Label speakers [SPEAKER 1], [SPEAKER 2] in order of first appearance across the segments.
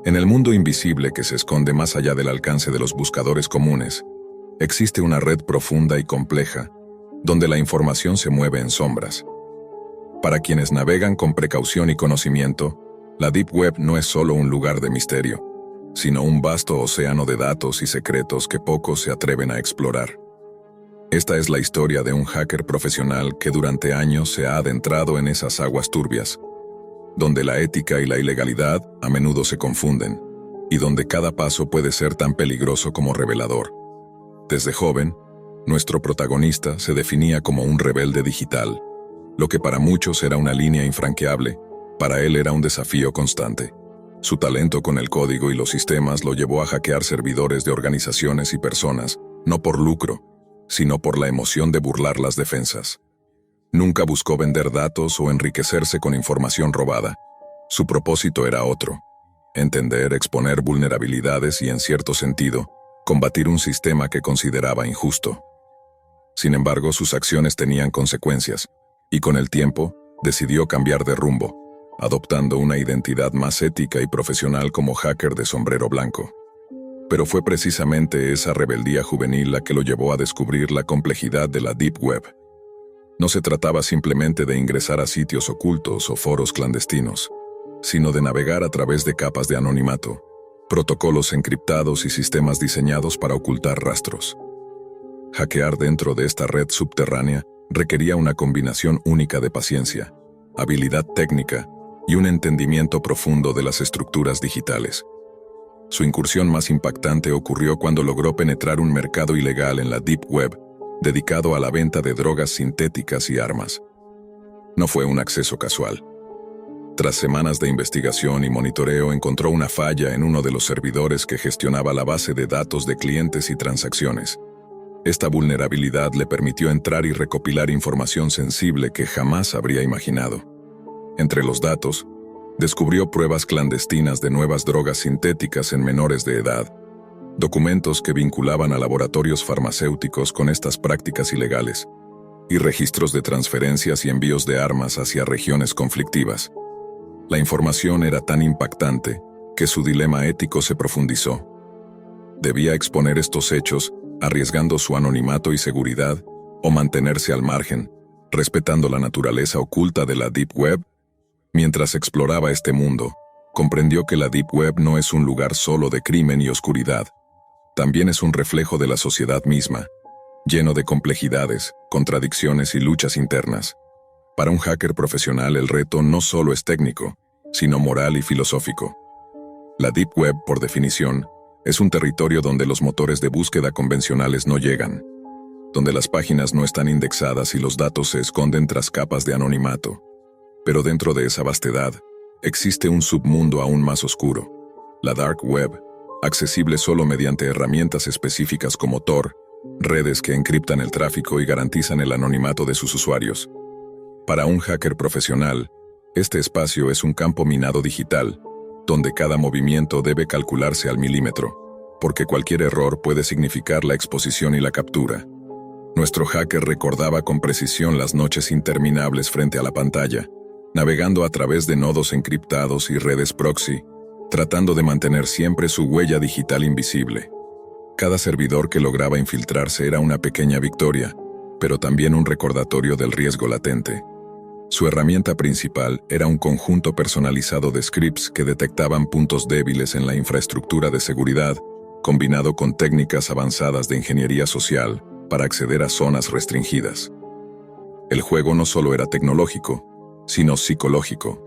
[SPEAKER 1] En el mundo invisible que se esconde más allá del alcance de los buscadores comunes, existe una red profunda y compleja, donde la información se mueve en sombras. Para quienes navegan con precaución y conocimiento, la Deep Web no es solo un lugar de misterio, sino un vasto océano de datos y secretos que pocos se atreven a explorar. Esta es la historia de un hacker profesional que durante años se ha adentrado en esas aguas turbias, donde la ética y la ilegalidad a menudo se confunden, y donde cada paso puede ser tan peligroso como revelador. Desde joven, nuestro protagonista se definía como un rebelde digital. Lo que para muchos era una línea infranqueable, para él era un desafío constante. Su talento con el código y los sistemas lo llevó a hackear servidores de organizaciones y personas, no por lucro, sino por la emoción de burlar las defensas. Nunca buscó vender datos o enriquecerse con información robada. Su propósito era otro: entender, exponer vulnerabilidades y, en cierto sentido, combatir un sistema que consideraba injusto. Sin embargo, sus acciones tenían consecuencias, y con el tiempo, decidió cambiar de rumbo, adoptando una identidad más ética y profesional como hacker de sombrero blanco. Pero fue precisamente esa rebeldía juvenil la que lo llevó a descubrir la complejidad de la Deep Web. No se trataba simplemente de ingresar a sitios ocultos o foros clandestinos, sino de navegar a través de capas de anonimato, protocolos encriptados y sistemas diseñados para ocultar rastros. Hackear dentro de esta red subterránea requería una combinación única de paciencia, habilidad técnica y un entendimiento profundo de las estructuras digitales. Su incursión más impactante ocurrió cuando logró penetrar un mercado ilegal en la Deep Web, dedicado a la venta de drogas sintéticas y armas. No fue un acceso casual. Tras semanas de investigación y monitoreo, encontró una falla en uno de los servidores que gestionaba la base de datos de clientes y transacciones. Esta vulnerabilidad le permitió entrar y recopilar información sensible que jamás habría imaginado. Entre los datos, descubrió pruebas clandestinas de nuevas drogas sintéticas en menores de edad, documentos que vinculaban a laboratorios farmacéuticos con estas prácticas ilegales, y registros de transferencias y envíos de armas hacia regiones conflictivas. La información era tan impactante que su dilema ético se profundizó. ¿Debía exponer estos hechos, arriesgando su anonimato y seguridad, o mantenerse al margen, respetando la naturaleza oculta de la Deep Web? Mientras exploraba este mundo, comprendió que la Deep Web no es un lugar solo de crimen y oscuridad. También es un reflejo de la sociedad misma, lleno de complejidades, contradicciones y luchas internas. Para un hacker profesional, el reto no solo es técnico, sino moral y filosófico. La Deep Web, por definición, es un territorio donde los motores de búsqueda convencionales no llegan, donde las páginas no están indexadas y los datos se esconden tras capas de anonimato. Pero dentro de esa vastedad, existe un submundo aún más oscuro, la Dark Web, accesible solo mediante herramientas específicas como Tor, redes que encriptan el tráfico y garantizan el anonimato de sus usuarios. Para un hacker profesional, este espacio es un campo minado digital, donde cada movimiento debe calcularse al milímetro, porque cualquier error puede significar la exposición y la captura. Nuestro hacker recordaba con precisión las noches interminables frente a la pantalla, navegando a través de nodos encriptados y redes proxy, tratando de mantener siempre su huella digital invisible. Cada servidor que lograba infiltrarse era una pequeña victoria, pero también un recordatorio del riesgo latente. Su herramienta principal era un conjunto personalizado de scripts que detectaban puntos débiles en la infraestructura de seguridad, combinado con técnicas avanzadas de ingeniería social para acceder a zonas restringidas. El juego no solo era tecnológico, sino psicológico.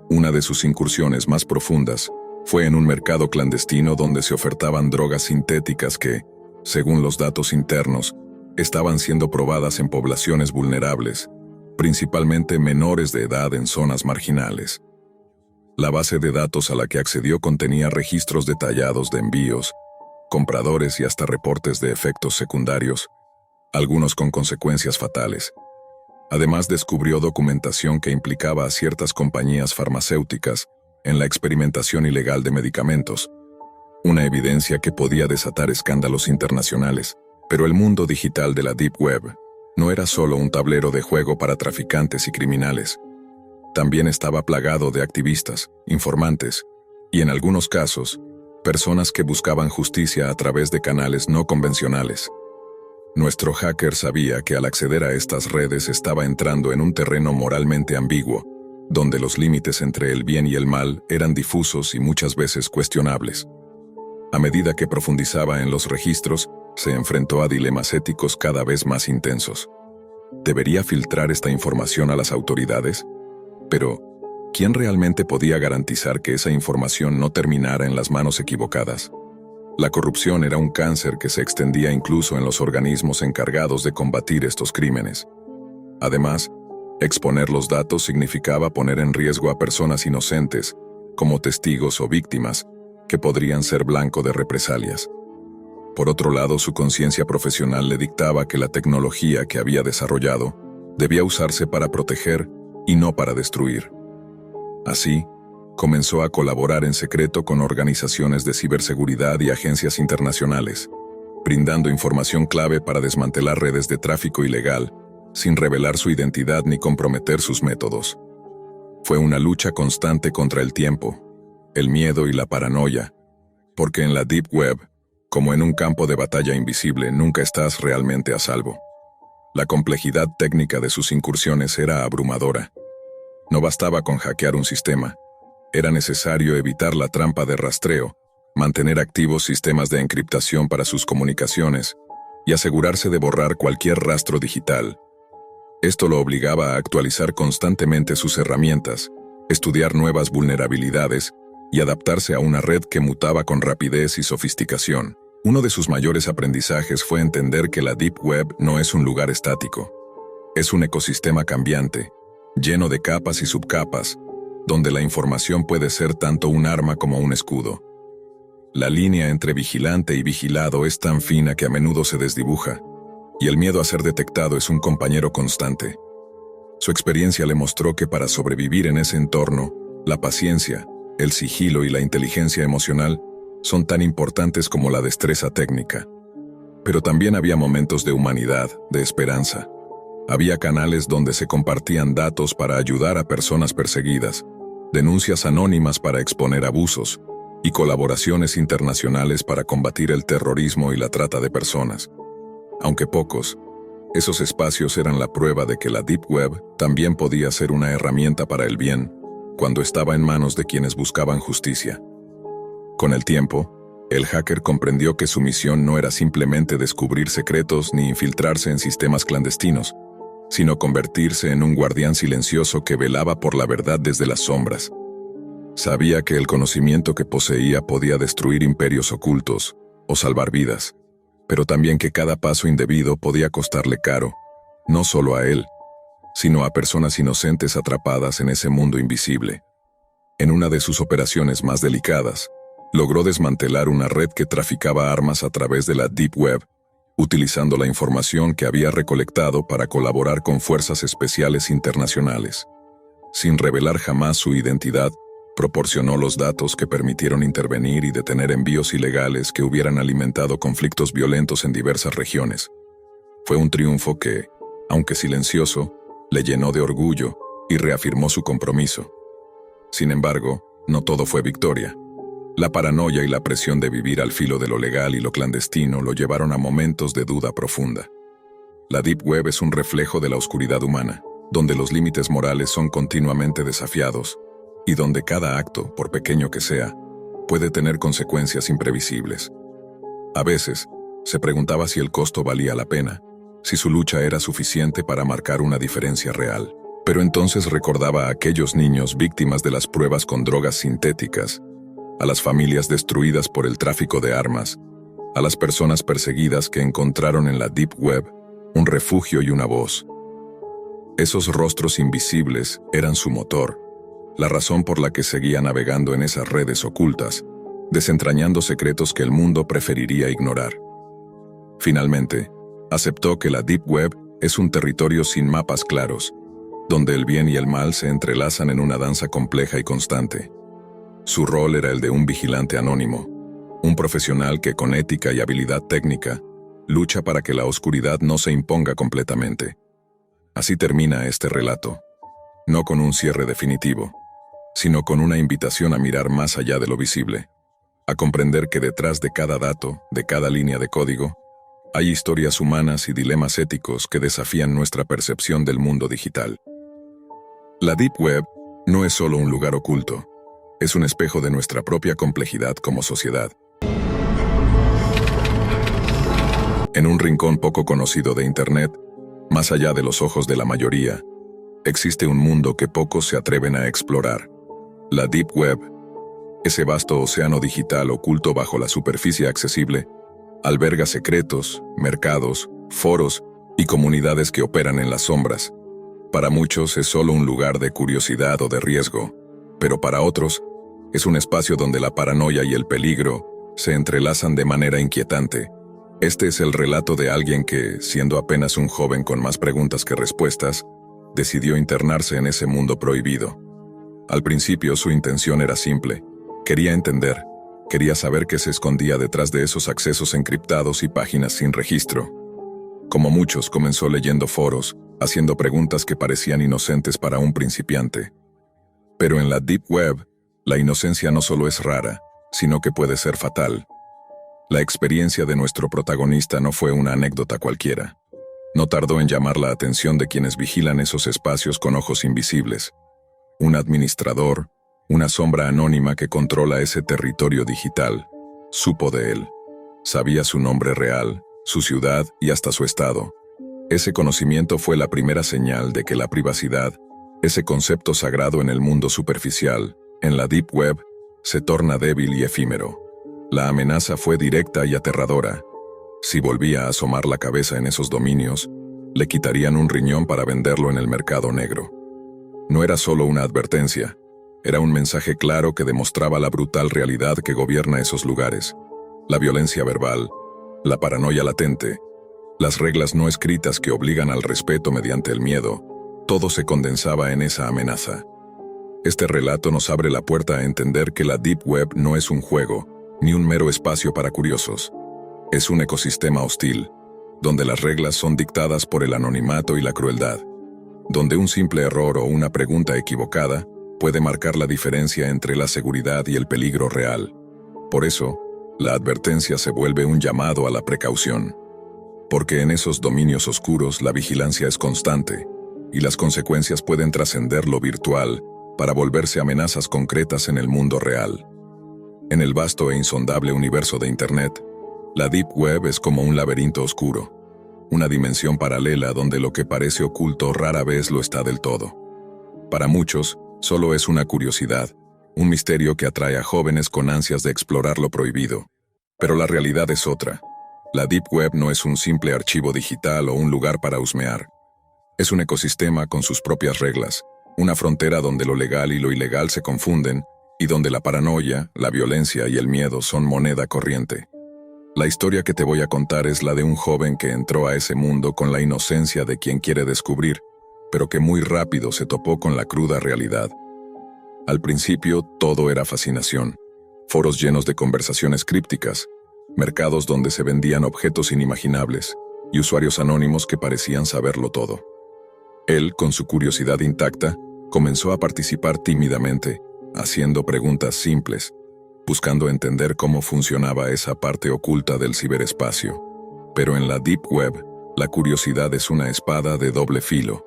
[SPEAKER 1] Una de sus incursiones más profundas fue en un mercado clandestino donde se ofertaban drogas sintéticas que, según los datos internos, estaban siendo probadas en poblaciones vulnerables, principalmente menores de edad en zonas marginales. La base de datos a la que accedió contenía registros detallados de envíos, compradores y hasta reportes de efectos secundarios, algunos con consecuencias fatales. Además, descubrió documentación que implicaba a ciertas compañías farmacéuticas en la experimentación ilegal de medicamentos, una evidencia que podía desatar escándalos internacionales. Pero el mundo digital de la Deep Web no era solo un tablero de juego para traficantes y criminales. También estaba plagado de activistas, informantes y en algunos casos, personas que buscaban justicia a través de canales no convencionales. Nuestro hacker sabía que al acceder a estas redes estaba entrando en un terreno moralmente ambiguo, donde los límites entre el bien y el mal eran difusos y muchas veces cuestionables. A medida que profundizaba en los registros, se enfrentó a dilemas éticos cada vez más intensos. ¿Debería filtrar esta información a las autoridades? Pero, ¿quién realmente podía garantizar que esa información no terminara en las manos equivocadas? La corrupción era un cáncer que se extendía incluso en los organismos encargados de combatir estos crímenes. Además, exponer los datos significaba poner en riesgo a personas inocentes, como testigos o víctimas, que podrían ser blanco de represalias. Por otro lado, su conciencia profesional le dictaba que la tecnología que había desarrollado debía usarse para proteger y no para destruir. Así, comenzó a colaborar en secreto con organizaciones de ciberseguridad y agencias internacionales, brindando información clave para desmantelar redes de tráfico ilegal, sin revelar su identidad ni comprometer sus métodos. Fue una lucha constante contra el tiempo, el miedo y la paranoia, porque en la Deep Web, como en un campo de batalla invisible, nunca estás realmente a salvo. La complejidad técnica de sus incursiones era abrumadora. No bastaba con hackear un sistema. Era necesario evitar la trampa de rastreo, mantener activos sistemas de encriptación para sus comunicaciones y asegurarse de borrar cualquier rastro digital. Esto lo obligaba a actualizar constantemente sus herramientas, estudiar nuevas vulnerabilidades y adaptarse a una red que mutaba con rapidez y sofisticación. Uno de sus mayores aprendizajes fue entender que la Deep Web no es un lugar estático. Es un ecosistema cambiante, lleno de capas y subcapas, donde la información puede ser tanto un arma como un escudo. La línea entre vigilante y vigilado es tan fina que a menudo se desdibuja, y el miedo a ser detectado es un compañero constante. Su experiencia le mostró que para sobrevivir en ese entorno, la paciencia, el sigilo y la inteligencia emocional son tan importantes como la destreza técnica. Pero también había momentos de humanidad, de esperanza. Había canales donde se compartían datos para ayudar a personas perseguidas, denuncias anónimas para exponer abusos, y colaboraciones internacionales para combatir el terrorismo y la trata de personas. Aunque pocos, esos espacios eran la prueba de que la Deep Web también podía ser una herramienta para el bien, cuando estaba en manos de quienes buscaban justicia. Con el tiempo, el hacker comprendió que su misión no era simplemente descubrir secretos ni infiltrarse en sistemas clandestinos, sino convertirse en un guardián silencioso que velaba por la verdad desde las sombras. Sabía que el conocimiento que poseía podía destruir imperios ocultos o salvar vidas, pero también que cada paso indebido podía costarle caro, no solo a él, sino a personas inocentes atrapadas en ese mundo invisible. En una de sus operaciones más delicadas, logró desmantelar una red que traficaba armas a través de la Deep Web, utilizando la información que había recolectado para colaborar con fuerzas especiales internacionales. Sin revelar jamás su identidad, proporcionó los datos que permitieron intervenir y detener envíos ilegales que hubieran alimentado conflictos violentos en diversas regiones. Fue un triunfo que, aunque silencioso, le llenó de orgullo y reafirmó su compromiso. Sin embargo, no todo fue victoria. La paranoia y la presión de vivir al filo de lo legal y lo clandestino lo llevaron a momentos de duda profunda. La Deep Web es un reflejo de la oscuridad humana, donde los límites morales son continuamente desafiados, y donde cada acto, por pequeño que sea, puede tener consecuencias imprevisibles. A veces, se preguntaba si el costo valía la pena, si su lucha era suficiente para marcar una diferencia real. Pero entonces recordaba a aquellos niños víctimas de las pruebas con drogas sintéticas, a las familias destruidas por el tráfico de armas, a las personas perseguidas que encontraron en la Deep Web un refugio y una voz. Esos rostros invisibles eran su motor, la razón por la que seguía navegando en esas redes ocultas, desentrañando secretos que el mundo preferiría ignorar. Finalmente, aceptó que la Deep Web es un territorio sin mapas claros, donde el bien y el mal se entrelazan en una danza compleja y constante. Su rol era el de un vigilante anónimo, un profesional que con ética y habilidad técnica lucha para que la oscuridad no se imponga completamente. Así termina este relato, no con un cierre definitivo, sino con una invitación a mirar más allá de lo visible, a comprender que detrás de cada dato, de cada línea de código, hay historias humanas y dilemas éticos que desafían nuestra percepción del mundo digital. La Deep Web no es solo un lugar oculto, es un espejo de nuestra propia complejidad como sociedad. En un rincón poco conocido de Internet, más allá de los ojos de la mayoría, existe un mundo que pocos se atreven a explorar. La Deep Web, ese vasto océano digital oculto bajo la superficie accesible, alberga secretos, mercados, foros y comunidades que operan en las sombras. Para muchos es solo un lugar de curiosidad o de riesgo, pero para otros es un espacio donde la paranoia y el peligro se entrelazan de manera inquietante. Este es el relato de alguien que, siendo apenas un joven con más preguntas que respuestas, decidió internarse en ese mundo prohibido. Al principio su intención era simple: quería entender, quería saber qué se escondía detrás de esos accesos encriptados y páginas sin registro. Como muchos, comenzó leyendo foros, haciendo preguntas que parecían inocentes para un principiante. Pero en la Deep Web, la inocencia no solo es rara, sino que puede ser fatal. La experiencia de nuestro protagonista no fue una anécdota cualquiera. No tardó en llamar la atención de quienes vigilan esos espacios con ojos invisibles. Un administrador, una sombra anónima que controla ese territorio digital, supo de él. Sabía su nombre real, su ciudad y hasta su estado. Ese conocimiento fue la primera señal de que la privacidad, ese concepto sagrado en el mundo superficial, en la Deep Web, se torna débil y efímero. La amenaza fue directa y aterradora. Si volvía a asomar la cabeza en esos dominios, le quitarían un riñón para venderlo en el mercado negro. No era solo una advertencia, era un mensaje claro que demostraba la brutal realidad que gobierna esos lugares. La violencia verbal, la paranoia latente, las reglas no escritas que obligan al respeto mediante el miedo, todo se condensaba en esa amenaza. Este relato nos abre la puerta a entender que la Deep Web no es un juego, ni un mero espacio para curiosos. Es un ecosistema hostil, donde las reglas son dictadas por el anonimato y la crueldad, donde un simple error o una pregunta equivocada puede marcar la diferencia entre la seguridad y el peligro real. Por eso, la advertencia se vuelve un llamado a la precaución. Porque en esos dominios oscuros la vigilancia es constante, y las consecuencias pueden trascender lo virtual para volverse amenazas concretas en el mundo real. En el vasto e insondable universo de Internet, la Deep Web es como un laberinto oscuro, una dimensión paralela donde lo que parece oculto rara vez lo está del todo. Para muchos, solo es una curiosidad, un misterio que atrae a jóvenes con ansias de explorar lo prohibido. Pero la realidad es otra. La Deep Web no es un simple archivo digital o un lugar para husmear. Es un ecosistema con sus propias reglas, una frontera donde lo legal y lo ilegal se confunden, y donde la paranoia, la violencia y el miedo son moneda corriente. La historia que te voy a contar es la de un joven que entró a ese mundo con la inocencia de quien quiere descubrir, pero que muy rápido se topó con la cruda realidad. Al principio, todo era fascinación. Foros llenos de conversaciones crípticas, mercados donde se vendían objetos inimaginables, y usuarios anónimos que parecían saberlo todo. Él, con su curiosidad intacta, comenzó a participar tímidamente, haciendo preguntas simples, buscando entender cómo funcionaba esa parte oculta del ciberespacio. Pero en la Deep Web, la curiosidad es una espada de doble filo,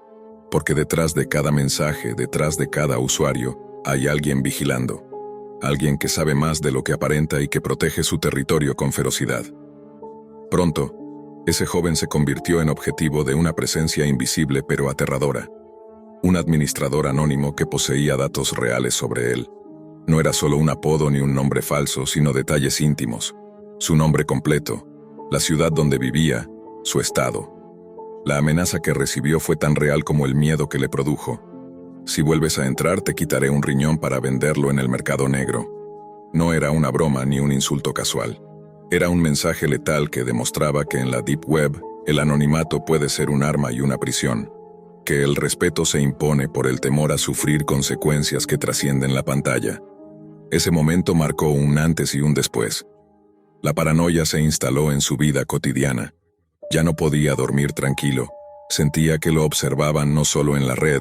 [SPEAKER 1] porque detrás de cada mensaje, detrás de cada usuario, hay alguien vigilando. Alguien que sabe más de lo que aparenta y que protege su territorio con ferocidad. Pronto, ese joven se convirtió en objetivo de una presencia invisible pero aterradora. Un administrador anónimo que poseía datos reales sobre él. No era solo un apodo ni un nombre falso, sino detalles íntimos. Su nombre completo, la ciudad donde vivía, su estado. La amenaza que recibió fue tan real como el miedo que le produjo. Si vuelves a entrar, te quitaré un riñón para venderlo en el mercado negro. No era una broma ni un insulto casual. Era un mensaje letal que demostraba que en la Deep Web, el anonimato puede ser un arma y una prisión. Que el respeto se impone por el temor a sufrir consecuencias que trascienden la pantalla. Ese momento marcó un antes y un después. La paranoia se instaló en su vida cotidiana. Ya no podía dormir tranquilo. Sentía que lo observaban no solo en la red,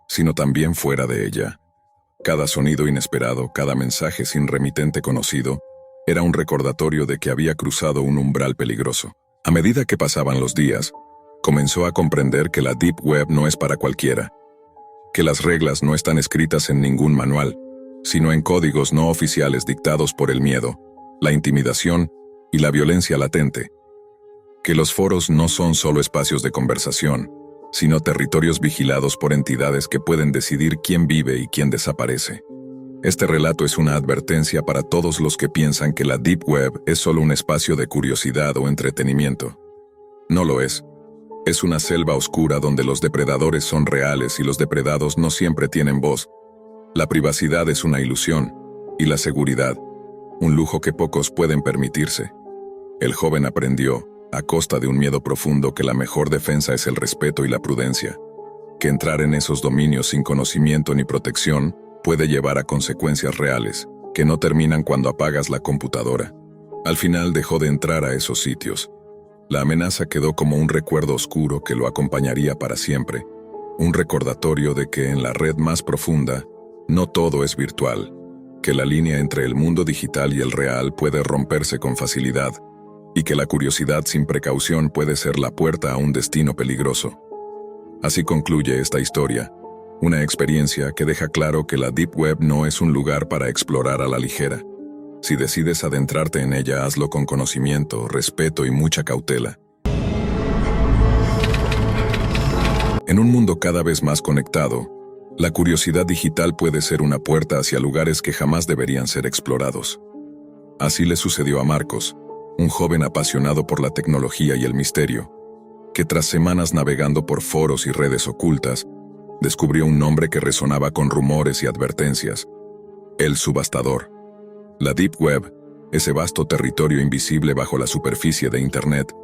[SPEAKER 1] sino también fuera de ella. Cada sonido inesperado, cada mensaje sin remitente conocido, era un recordatorio de que había cruzado un umbral peligroso. A medida que pasaban los días, comenzó a comprender que la Deep Web no es para cualquiera, que las reglas no están escritas en ningún manual, sino en códigos no oficiales dictados por el miedo, la intimidación y la violencia latente. Que los foros no son solo espacios de conversación, sino territorios vigilados por entidades que pueden decidir quién vive y quién desaparece. Este relato es una advertencia para todos los que piensan que la Deep Web es solo un espacio de curiosidad o entretenimiento. No lo es. Es una selva oscura donde los depredadores son reales y los depredados no siempre tienen voz. La privacidad es una ilusión, y la seguridad, un lujo que pocos pueden permitirse. El joven aprendió, a costa de un miedo profundo, que la mejor defensa es el respeto y la prudencia, que entrar en esos dominios sin conocimiento ni protección puede llevar a consecuencias reales, que no terminan cuando apagas la computadora. Al final dejó de entrar a esos sitios. La amenaza quedó como un recuerdo oscuro que lo acompañaría para siempre, un recordatorio de que en la red más profunda, no todo es virtual, que la línea entre el mundo digital y el real puede romperse con facilidad, y que la curiosidad sin precaución puede ser la puerta a un destino peligroso. Así concluye esta historia, una experiencia que deja claro que la Deep Web no es un lugar para explorar a la ligera. Si decides adentrarte en ella, hazlo con conocimiento, respeto y mucha cautela. En un mundo cada vez más conectado, la curiosidad digital puede ser una puerta hacia lugares que jamás deberían ser explorados. Así le sucedió a Marcos, un joven apasionado por la tecnología y el misterio, que tras semanas navegando por foros y redes ocultas, descubrió un nombre que resonaba con rumores y advertencias: el subastador. La Deep Web, ese vasto territorio invisible bajo la superficie de Internet,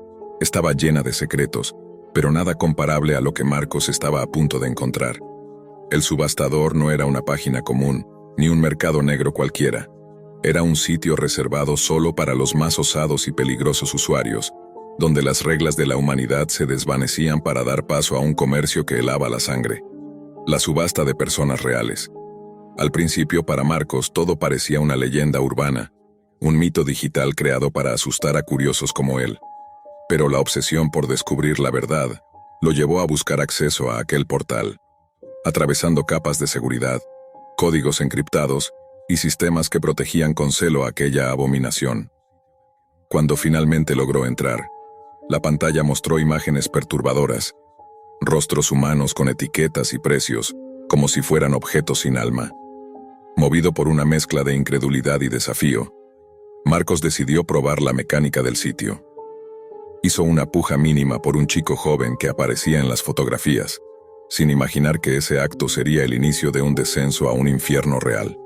[SPEAKER 1] estaba llena de secretos, pero nada comparable a lo que Marcos estaba a punto de encontrar. El subastador no era una página común, ni un mercado negro cualquiera. Era un sitio reservado solo para los más osados y peligrosos usuarios, donde las reglas de la humanidad se desvanecían para dar paso a un comercio que helaba la sangre. La subasta de personas reales. Al principio, para Marcos, todo parecía una leyenda urbana, un mito digital creado para asustar a curiosos como él. Pero la obsesión por descubrir la verdad lo llevó a buscar acceso a aquel portal, atravesando capas de seguridad, códigos encriptados y sistemas que protegían con celo aquella abominación. Cuando finalmente logró entrar, la pantalla mostró imágenes perturbadoras, rostros humanos con etiquetas y precios, como si fueran objetos sin alma. Movido por una mezcla de incredulidad y desafío, Marcos decidió probar la mecánica del sitio. Hizo una puja mínima por un chico joven que aparecía en las fotografías, sin imaginar que ese acto sería el inicio de un descenso a un infierno real.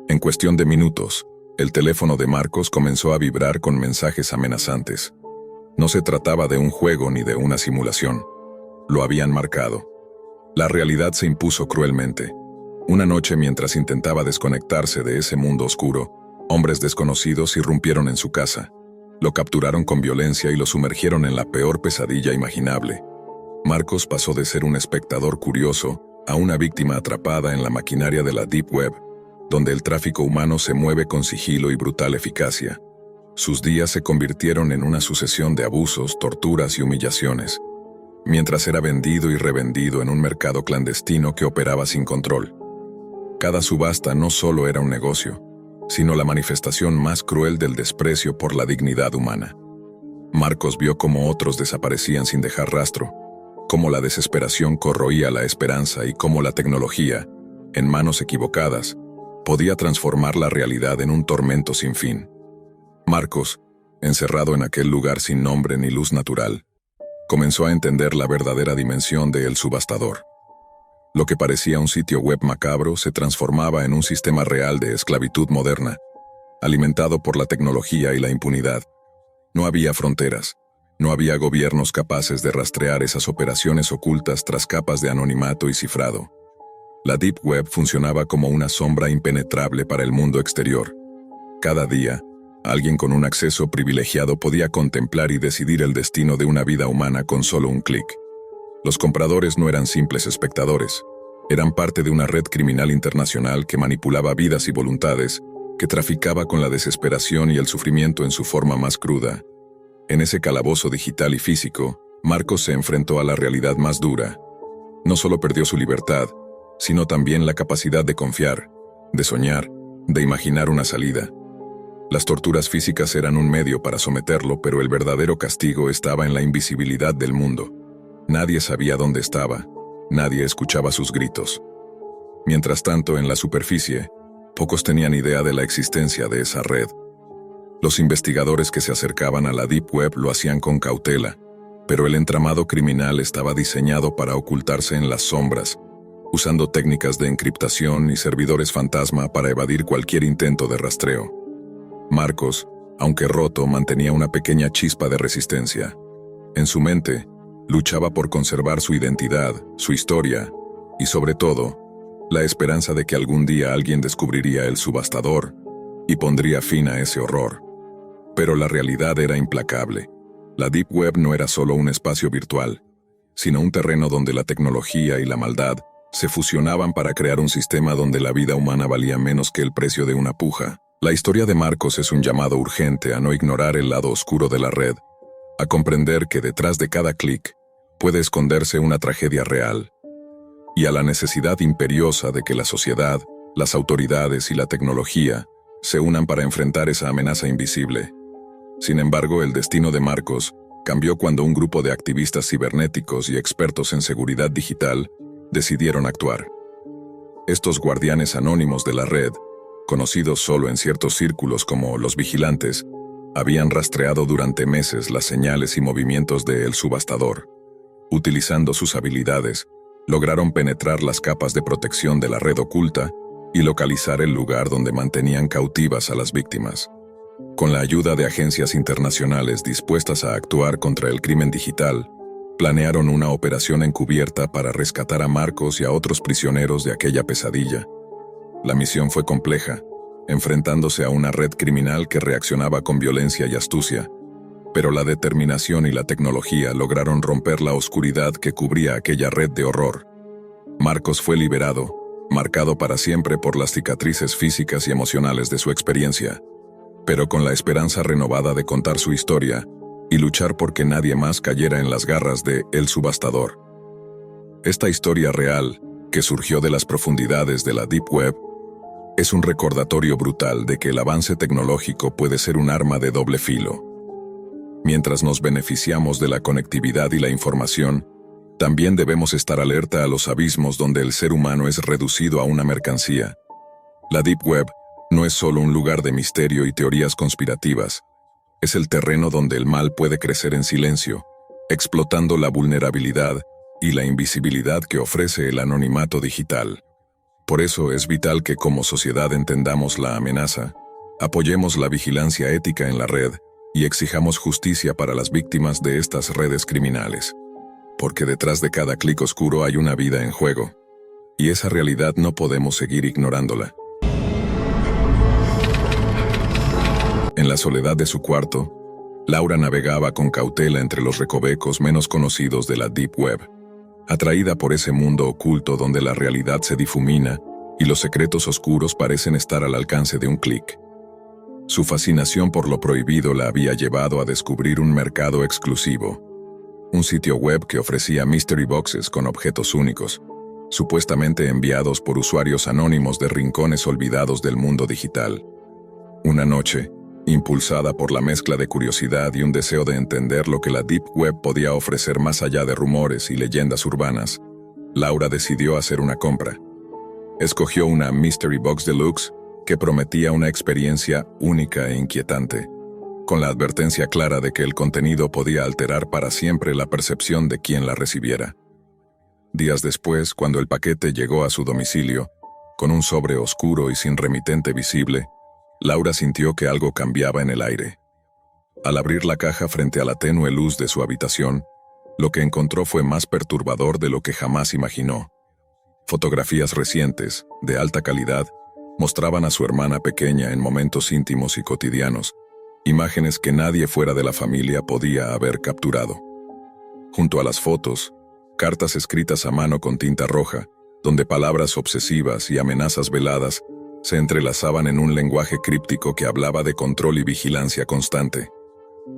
[SPEAKER 1] En cuestión de minutos, el teléfono de Marcos comenzó a vibrar con mensajes amenazantes. No se trataba de un juego ni de una simulación. Lo habían marcado. La realidad se impuso cruelmente. Una noche, mientras intentaba desconectarse de ese mundo oscuro, hombres desconocidos irrumpieron en su casa. Lo capturaron con violencia y lo sumergieron en la peor pesadilla imaginable. Marcos pasó de ser un espectador curioso a una víctima atrapada en la maquinaria de la Deep Web, donde el tráfico humano se mueve con sigilo y brutal eficacia. Sus días se convirtieron en una sucesión de abusos, torturas y humillaciones, mientras era vendido y revendido en un mercado clandestino que operaba sin control. Cada subasta no solo era un negocio, sino la manifestación más cruel del desprecio por la dignidad humana. Marcos vio cómo otros desaparecían sin dejar rastro, cómo la desesperación corroía la esperanza y cómo la tecnología, en manos equivocadas, podía transformar la realidad en un tormento sin fin. Marcos, encerrado en aquel lugar sin nombre ni luz natural, comenzó a entender la verdadera dimensión de El Subastador. Lo que parecía un sitio web macabro se transformaba en un sistema real de esclavitud moderna, alimentado por la tecnología y la impunidad. No había fronteras, no había gobiernos capaces de rastrear esas operaciones ocultas tras capas de anonimato y cifrado. La Deep Web funcionaba como una sombra impenetrable para el mundo exterior. Cada día, alguien con un acceso privilegiado podía contemplar y decidir el destino de una vida humana con solo un clic. Los compradores no eran simples espectadores, Eran parte de una red criminal internacional que manipulaba vidas y voluntades, que traficaba con la desesperación y el sufrimiento en su forma más cruda. En ese calabozo digital y físico, Marcos se enfrentó a la realidad más dura. No solo perdió su libertad, sino también la capacidad de confiar, de soñar, de imaginar una salida. Las torturas físicas eran un medio para someterlo, pero el verdadero castigo estaba en la invisibilidad del mundo. Nadie sabía dónde estaba, nadie escuchaba sus gritos. Mientras tanto, en la superficie, pocos tenían idea de la existencia de esa red. Los investigadores que se acercaban a la Deep Web lo hacían con cautela, pero el entramado criminal estaba diseñado para ocultarse en las sombras, usando técnicas de encriptación y servidores fantasma para evadir cualquier intento de rastreo. Marcos, aunque roto, mantenía una pequeña chispa de resistencia. En su mente, luchaba por conservar su identidad, su historia, y sobre todo, la esperanza de que algún día alguien descubriría el subastador y pondría fin a ese horror. Pero la realidad era implacable. La Deep Web no era solo un espacio virtual, sino un terreno donde la tecnología y la maldad se fusionaban para crear un sistema donde la vida humana valía menos que el precio de una puja. La historia de Marcos es un llamado urgente a no ignorar el lado oscuro de la red, a comprender que detrás de cada clic puede esconderse una tragedia real, y a la necesidad imperiosa de que la sociedad, las autoridades y la tecnología se unan para enfrentar esa amenaza invisible. Sin embargo, el destino de Marcos cambió cuando un grupo de activistas cibernéticos y expertos en seguridad digital decidieron actuar. Estos guardianes anónimos de la red, conocidos solo en ciertos círculos como los vigilantes, habían rastreado durante meses las señales y movimientos de El Subastador. Utilizando sus habilidades, lograron penetrar las capas de protección de la red oculta y localizar el lugar donde mantenían cautivas a las víctimas. Con la ayuda de agencias internacionales dispuestas a actuar contra el crimen digital, planearon una operación encubierta para rescatar a Marcos y a otros prisioneros de aquella pesadilla. La misión fue compleja, enfrentándose a una red criminal que reaccionaba con violencia y astucia, pero la determinación y la tecnología lograron romper la oscuridad que cubría aquella red de horror. Marcos fue liberado, marcado para siempre por las cicatrices físicas y emocionales de su experiencia, pero con la esperanza renovada de contar su historia y luchar porque nadie más cayera en las garras de El Subastador. Esta historia real, que surgió de las profundidades de la Deep Web, es un recordatorio brutal de que el avance tecnológico puede ser un arma de doble filo. Mientras nos beneficiamos de la conectividad y la información, también debemos estar alerta a los abismos donde el ser humano es reducido a una mercancía. La Deep Web no es solo un lugar de misterio y teorías conspirativas, es el terreno donde el mal puede crecer en silencio, explotando la vulnerabilidad y la invisibilidad que ofrece el anonimato digital. Por eso es vital que como sociedad entendamos la amenaza, apoyemos la vigilancia ética en la red y exijamos justicia para las víctimas de estas redes criminales. Porque detrás de cada clic oscuro hay una vida en juego, y esa realidad no podemos seguir ignorándola. En la soledad de su cuarto, Laura navegaba con cautela entre los recovecos menos conocidos de la Deep Web, atraída por ese mundo oculto donde la realidad se difumina y los secretos oscuros parecen estar al alcance de un clic. Su fascinación por lo prohibido la había llevado a descubrir un mercado exclusivo, un sitio web que ofrecía mystery boxes con objetos únicos, supuestamente enviados por usuarios anónimos de rincones olvidados del mundo digital. Una noche, impulsada por la mezcla de curiosidad y un deseo de entender lo que la Deep Web podía ofrecer más allá de rumores y leyendas urbanas, Laura decidió hacer una compra. Escogió una Mystery Box Deluxe que prometía una experiencia única e inquietante, con la advertencia clara de que el contenido podía alterar para siempre la percepción de quien la recibiera. Días después, cuando el paquete llegó a su domicilio, con un sobre oscuro y sin remitente visible, Laura sintió que algo cambiaba en el aire. Al abrir la caja frente a la tenue luz de su habitación, lo que encontró fue más perturbador de lo que jamás imaginó. Fotografías recientes, de alta calidad, mostraban a su hermana pequeña en momentos íntimos y cotidianos, imágenes que nadie fuera de la familia podía haber capturado. Junto a las fotos, cartas escritas a mano con tinta roja, donde palabras obsesivas y amenazas veladas se entrelazaban en un lenguaje críptico que hablaba de control y vigilancia constante.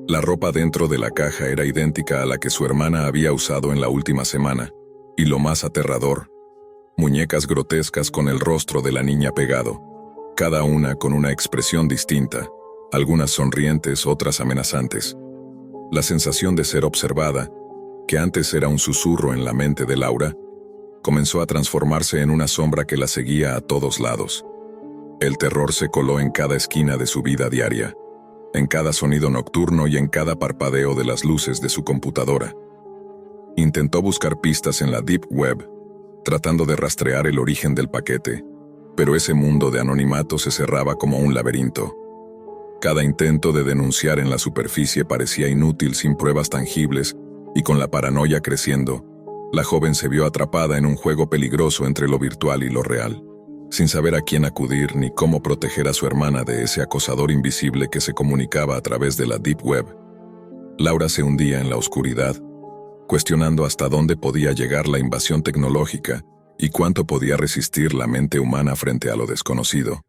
[SPEAKER 1] La ropa dentro de la caja era idéntica a la que su hermana había usado en la última semana, y lo más aterrador, muñecas grotescas con el rostro de la niña pegado, cada una con una expresión distinta, algunas sonrientes, otras amenazantes. La sensación de ser observada, que antes era un susurro en la mente de Laura, comenzó a transformarse en una sombra que la seguía a todos lados. El terror se coló en cada esquina de su vida diaria, en cada sonido nocturno y en cada parpadeo de las luces de su computadora. Intentó buscar pistas en la Deep Web, tratando de rastrear el origen del paquete, pero ese mundo de anonimato se cerraba como un laberinto. Cada intento de denunciar en la superficie parecía inútil sin pruebas tangibles, y con la paranoia creciendo, la joven se vio atrapada en un juego peligroso entre lo virtual y lo real, sin saber a quién acudir ni cómo proteger a su hermana de ese acosador invisible que se comunicaba a través de la Deep Web. Laura se hundía en la oscuridad, cuestionando hasta dónde podía llegar la invasión tecnológica y cuánto podía resistir la mente humana frente a lo desconocido.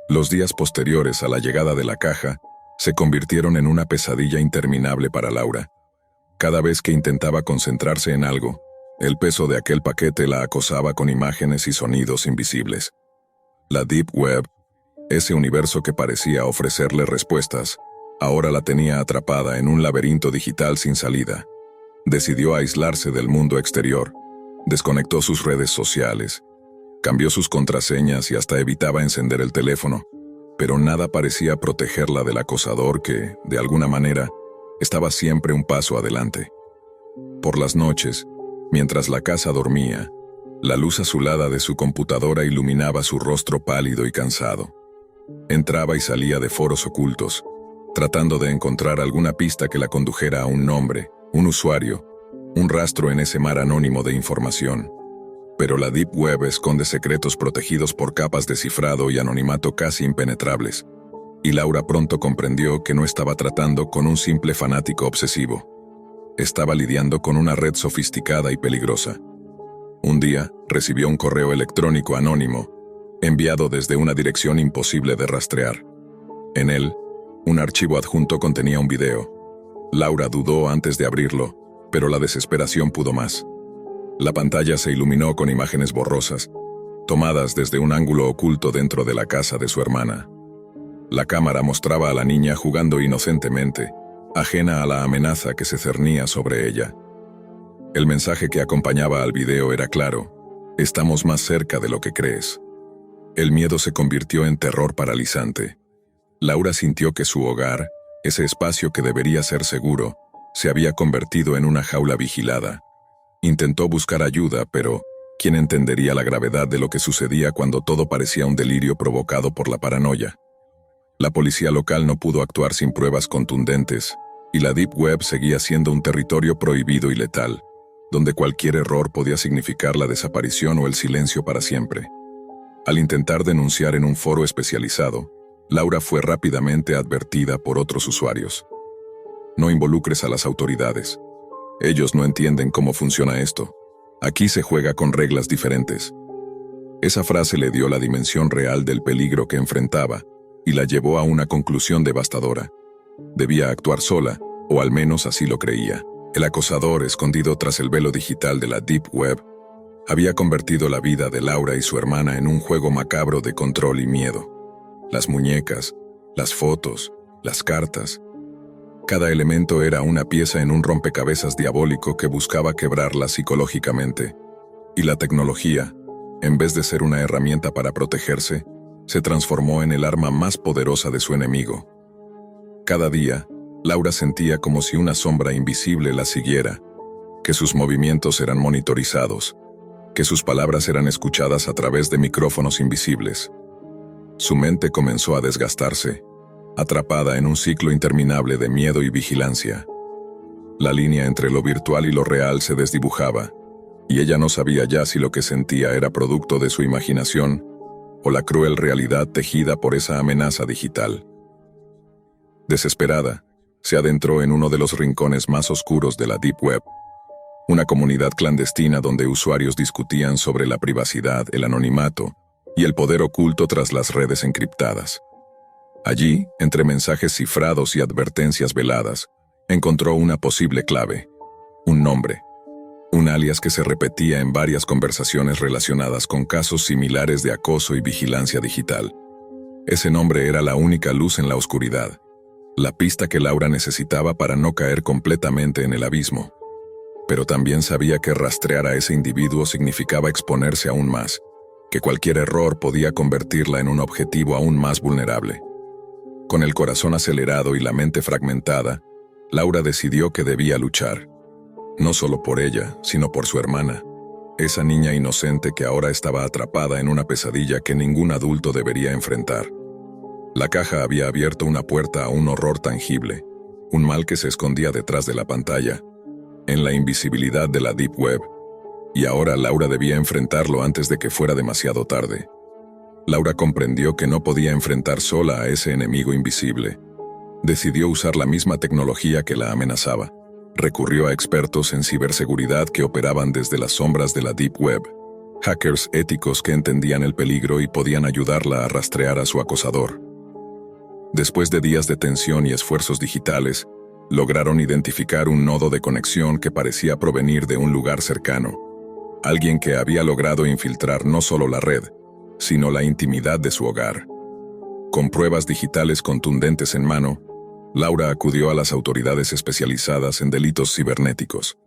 [SPEAKER 1] Los días posteriores a la llegada de la caja se convirtieron en una pesadilla interminable para Laura. Cada vez que intentaba concentrarse en algo, el peso de aquel paquete la acosaba con imágenes y sonidos invisibles. La Deep Web, ese universo que parecía ofrecerle respuestas, ahora la tenía atrapada en un laberinto digital sin salida. Decidió aislarse del mundo exterior, desconectó sus redes sociales, cambió sus contraseñas y hasta evitaba encender el teléfono, pero nada parecía protegerla del acosador que, de alguna manera, estaba siempre un paso adelante. Por las noches, mientras la casa dormía, la luz azulada de su computadora iluminaba su rostro pálido y cansado. Entraba y salía de foros ocultos, tratando de encontrar alguna pista que la condujera a un nombre, un usuario, un rastro en ese mar anónimo de información. Pero la Deep Web esconde secretos protegidos por capas de cifrado y anonimato casi impenetrables, y Laura pronto comprendió que no estaba tratando con un simple fanático obsesivo. Estaba lidiando con una red sofisticada y peligrosa. Un día, recibió un correo electrónico anónimo, enviado desde una dirección imposible de rastrear. En él, un archivo adjunto contenía un video. Laura dudó antes de abrirlo, pero la desesperación pudo más. La pantalla se iluminó con imágenes borrosas, tomadas desde un ángulo oculto dentro de la casa de su hermana. La cámara mostraba a la niña jugando inocentemente, ajena a la amenaza que se cernía sobre ella. El mensaje que acompañaba al video era claro: estamos más cerca de lo que crees. El miedo se convirtió en terror paralizante. Laura sintió que su hogar, ese espacio que debería ser seguro, se había convertido en una jaula vigilada. Intentó buscar ayuda, pero ¿quién entendería la gravedad de lo que sucedía cuando todo parecía un delirio provocado por la paranoia? La policía local no pudo actuar sin pruebas contundentes, y la Deep Web seguía siendo un territorio prohibido y letal, donde cualquier error podía significar la desaparición o el silencio para siempre. Al intentar denunciar en un foro especializado, Laura fue rápidamente advertida por otros usuarios. No involucres a las autoridades. Ellos no entienden cómo funciona esto. Aquí se juega con reglas diferentes. Esa frase le dio la dimensión real del peligro que enfrentaba y la llevó a una conclusión devastadora. Debía actuar sola, o al menos así lo creía. El acosador, escondido tras el velo digital de la Deep Web, había convertido la vida de Laura y su hermana en un juego macabro de control y miedo. Las muñecas, las fotos, las cartas. Cada elemento era una pieza en un rompecabezas diabólico que buscaba quebrarla psicológicamente. Y la tecnología, en vez de ser una herramienta para protegerse, se transformó en el arma más poderosa de su enemigo. Cada día, Laura sentía como si una sombra invisible la siguiera, que sus movimientos eran monitorizados, que sus palabras eran escuchadas a través de micrófonos invisibles. Su mente comenzó a desgastarse, atrapada en un ciclo interminable de miedo y vigilancia. La línea entre lo virtual y lo real se desdibujaba, y ella no sabía ya si lo que sentía era producto de su imaginación o la cruel realidad tejida por esa amenaza digital. Desesperada, se adentró en uno de los rincones más oscuros de la Deep Web. una comunidad clandestina donde usuarios discutían sobre la privacidad, el anonimato y el poder oculto tras las redes encriptadas. Allí, entre mensajes cifrados y advertencias veladas, encontró una posible clave, un nombre, un alias que se repetía en varias conversaciones relacionadas con casos similares de acoso y vigilancia digital. Ese nombre era la única luz en la oscuridad, la pista que Laura necesitaba para no caer completamente en el abismo. Pero también sabía que rastrear a ese individuo significaba exponerse aún más, que cualquier error podía convertirla en un objetivo aún más vulnerable. Con el corazón acelerado y la mente fragmentada, Laura decidió que debía luchar. No solo por ella, sino por su hermana, esa niña inocente que ahora estaba atrapada en una pesadilla que ningún adulto debería enfrentar. La caja había abierto una puerta a un horror tangible, un mal que se escondía detrás de la pantalla, en la invisibilidad de la Deep Web, y ahora Laura debía enfrentarlo antes de que fuera demasiado tarde. Laura comprendió que no podía enfrentar sola a ese enemigo invisible. Decidió usar la misma tecnología que la amenazaba. Recurrió a expertos en ciberseguridad que operaban desde las sombras de la Deep Web, hackers éticos que entendían el peligro y podían ayudarla a rastrear a su acosador. Después de días de tensión y esfuerzos digitales, lograron identificar un nodo de conexión que parecía provenir de un lugar cercano, alguien que había logrado infiltrar no solo la red, sino la intimidad de su hogar. Con pruebas digitales contundentes en mano, Laura acudió a las autoridades especializadas en delitos cibernéticos.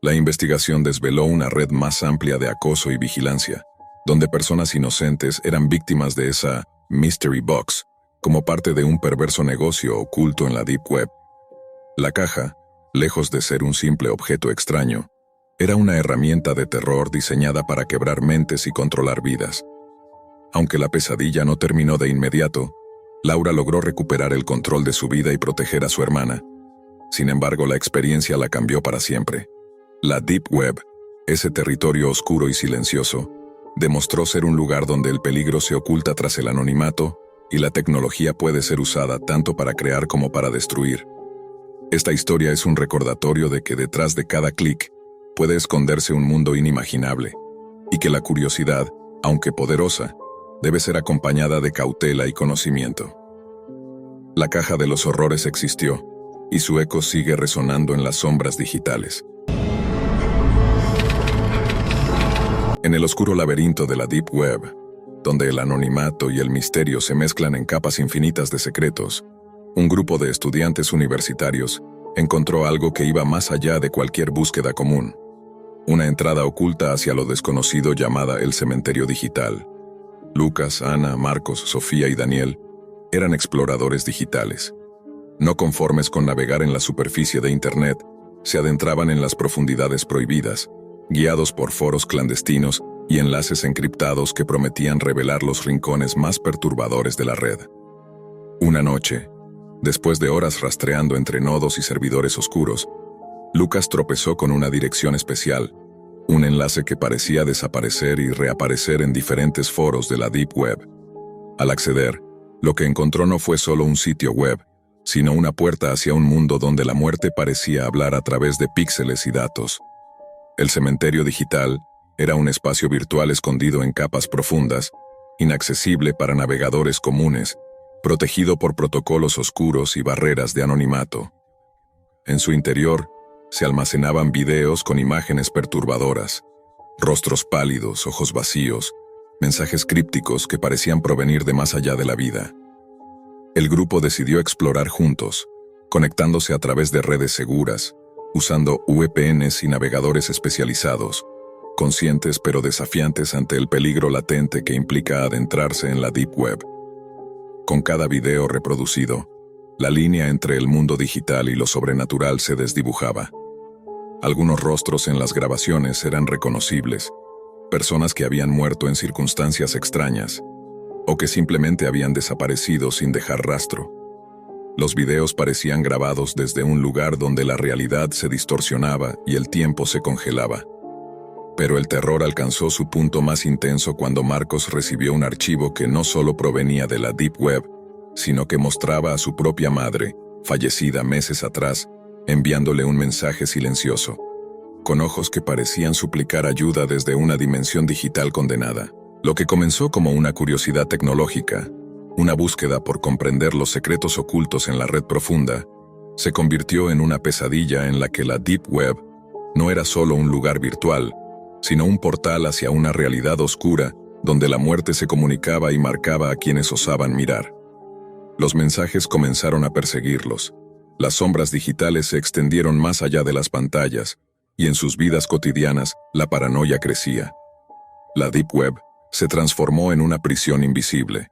[SPEAKER 1] La investigación desveló una red más amplia de acoso y vigilancia, donde personas inocentes eran víctimas de esa mystery box, como parte de un perverso negocio oculto en la Deep Web. La caja, lejos de ser un simple objeto extraño, era una herramienta de terror diseñada para quebrar mentes y controlar vidas. Aunque la pesadilla no terminó de inmediato, Laura logró recuperar el control de su vida y proteger a su hermana. Sin embargo, la experiencia la cambió para siempre. La Deep Web, ese territorio oscuro y silencioso, demostró ser un lugar donde el peligro se oculta tras el anonimato y la tecnología puede ser usada tanto para crear como para destruir. Esta historia es un recordatorio de que detrás de cada clic puede esconderse un mundo inimaginable, y que la curiosidad, aunque poderosa, debe ser acompañada de cautela y conocimiento. La caja de los horrores existió, y su eco sigue resonando en las sombras digitales. En el oscuro laberinto de la Deep Web, donde el anonimato y el misterio se mezclan en capas infinitas de secretos, un grupo de estudiantes universitarios encontró algo que iba más allá de cualquier búsqueda común. Una entrada oculta hacia lo desconocido llamada el cementerio digital. Lucas, Ana, Marcos, Sofía y Daniel eran exploradores digitales. No conformes con navegar en la superficie de Internet, se adentraban en las profundidades prohibidas, guiados por foros clandestinos y enlaces encriptados que prometían revelar los rincones más perturbadores de la red. Una noche, después de horas rastreando entre nodos y servidores oscuros, Lucas tropezó con una dirección especial, un enlace que parecía desaparecer y reaparecer en diferentes foros de la Deep Web. Al acceder, lo que encontró no fue solo un sitio web, sino una puerta hacia un mundo donde la muerte parecía hablar a través de píxeles y datos. El cementerio digital era un espacio virtual escondido en capas profundas, inaccesible para navegadores comunes, protegido por protocolos oscuros y barreras de anonimato. En su interior, se almacenaban videos con imágenes perturbadoras, rostros pálidos, ojos vacíos, mensajes crípticos que parecían provenir de más allá de la vida. El grupo decidió explorar juntos, conectándose a través de redes seguras, usando VPNs y navegadores especializados, conscientes pero desafiantes ante el peligro latente que implica adentrarse en la Deep Web. Con cada video reproducido, la línea entre el mundo digital y lo sobrenatural se desdibujaba. Algunos rostros en las grabaciones eran reconocibles, personas que habían muerto en circunstancias extrañas, o que simplemente habían desaparecido sin dejar rastro. Los videos parecían grabados desde un lugar donde la realidad se distorsionaba y el tiempo se congelaba. Pero el terror alcanzó su punto más intenso cuando Marcos recibió un archivo que no solo provenía de la Deep Web, sino que mostraba a su propia madre, fallecida meses atrás, enviándole un mensaje silencioso. con ojos que parecían suplicar ayuda desde una dimensión digital condenada. Lo que comenzó como una curiosidad tecnológica, una búsqueda por comprender los secretos ocultos en la red profunda, se convirtió en una pesadilla en la que la Deep Web no era solo un lugar virtual, sino un portal hacia una realidad oscura donde la muerte se comunicaba y marcaba a quienes osaban mirar. Los mensajes comenzaron a perseguirlos. Las sombras digitales se extendieron más allá de las pantallas, y en sus vidas cotidianas la paranoia crecía. La Deep Web se transformó en una prisión invisible,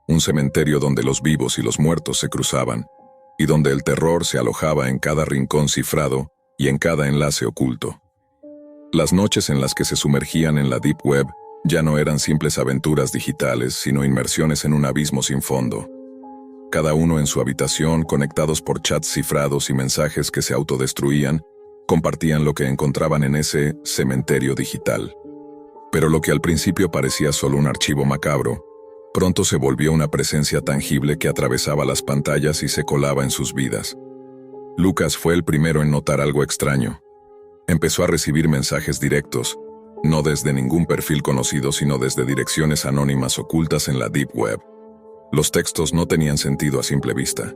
[SPEAKER 1] un cementerio donde los vivos y los muertos se cruzaban, y donde el terror se alojaba en cada rincón cifrado y en cada enlace oculto. Las noches en las que se sumergían en la Deep Web ya no eran simples aventuras digitales, sino inmersiones en un abismo sin fondo. Cada uno en su habitación, conectados por chats cifrados y mensajes que se autodestruían, compartían lo que encontraban en ese cementerio digital. Pero lo que al principio parecía solo un archivo macabro, pronto se volvió una presencia tangible que atravesaba las pantallas y se colaba en sus vidas. Lucas fue el primero en notar algo extraño. Empezó a recibir mensajes directos, no desde ningún perfil conocido, sino desde direcciones anónimas ocultas en la Deep Web. Los textos no tenían sentido a simple vista.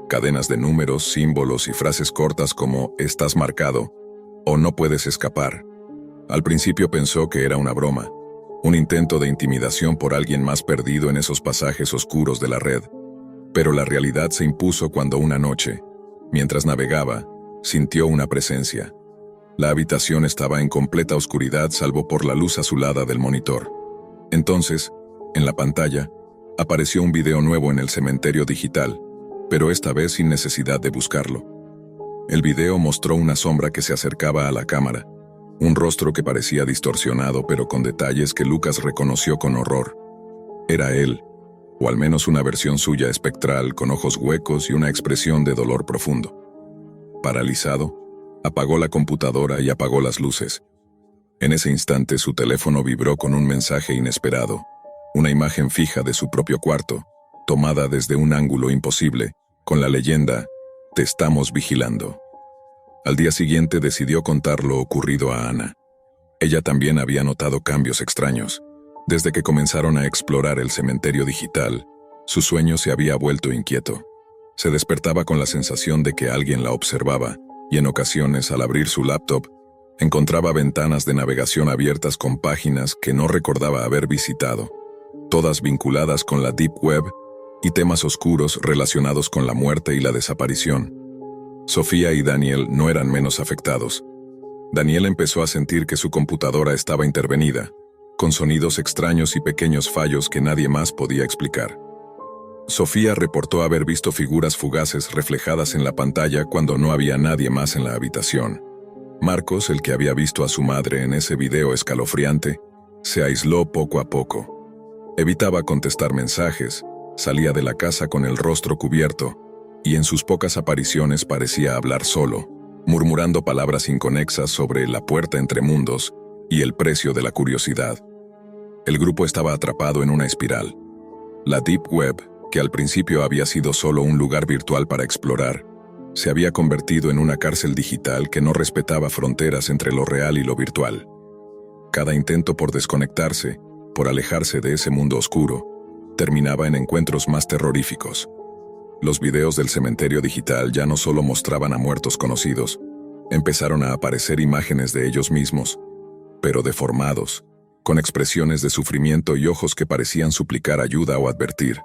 [SPEAKER 1] Cadenas de números, símbolos y frases cortas como «estás marcado» o «no puedes escapar». Al principio pensó que era una broma, un intento de intimidación por alguien más perdido en esos pasajes oscuros de la red. Pero la realidad se impuso cuando una noche, mientras navegaba, sintió una presencia. La habitación estaba en completa oscuridad salvo por la luz azulada del monitor. Entonces, en la pantalla, apareció un video nuevo en el cementerio digital, pero esta vez sin necesidad de buscarlo. El video mostró una sombra que se acercaba a la cámara, un rostro que parecía distorsionado pero con detalles que Lucas reconoció con horror. Era él, o al menos una versión suya espectral con ojos huecos y una expresión de dolor profundo. Paralizado, apagó la computadora y apagó las luces. En ese instante su teléfono vibró con un mensaje inesperado, una imagen fija de su propio cuarto, tomada desde un ángulo imposible, con la leyenda «Te estamos vigilando». Al día siguiente decidió contar lo ocurrido a Ana. Ella también había notado cambios extraños. Desde que comenzaron a explorar el cementerio digital, su sueño se había vuelto inquieto. Se despertaba con la sensación de que alguien la observaba, y en ocasiones, al abrir su laptop, encontraba ventanas de navegación abiertas con páginas que no recordaba haber visitado, todas vinculadas con la Deep Web y temas oscuros relacionados con la muerte y la desaparición. Sofía y Daniel no eran menos afectados. Daniel empezó a sentir que su computadora estaba intervenida, con sonidos extraños y pequeños fallos que nadie más podía explicar. Sofía reportó haber visto figuras fugaces reflejadas en la pantalla cuando no había nadie más en la habitación. Marcos, el que había visto a su madre en ese video escalofriante, se aisló poco a poco. Evitaba contestar mensajes, salía de la casa con el rostro cubierto, y en sus pocas apariciones parecía hablar solo, murmurando palabras inconexas sobre la puerta entre mundos y el precio de la curiosidad. El grupo estaba atrapado en una espiral. La Deep Web, que al principio había sido solo un lugar virtual para explorar, se había convertido en una cárcel digital que no respetaba fronteras entre lo real y lo virtual. Cada intento por desconectarse, por alejarse de ese mundo oscuro, terminaba en encuentros más terroríficos. Los videos del cementerio digital ya no solo mostraban a muertos conocidos, empezaron a aparecer imágenes de ellos mismos, pero deformados, con expresiones de sufrimiento y ojos que parecían suplicar ayuda o advertir.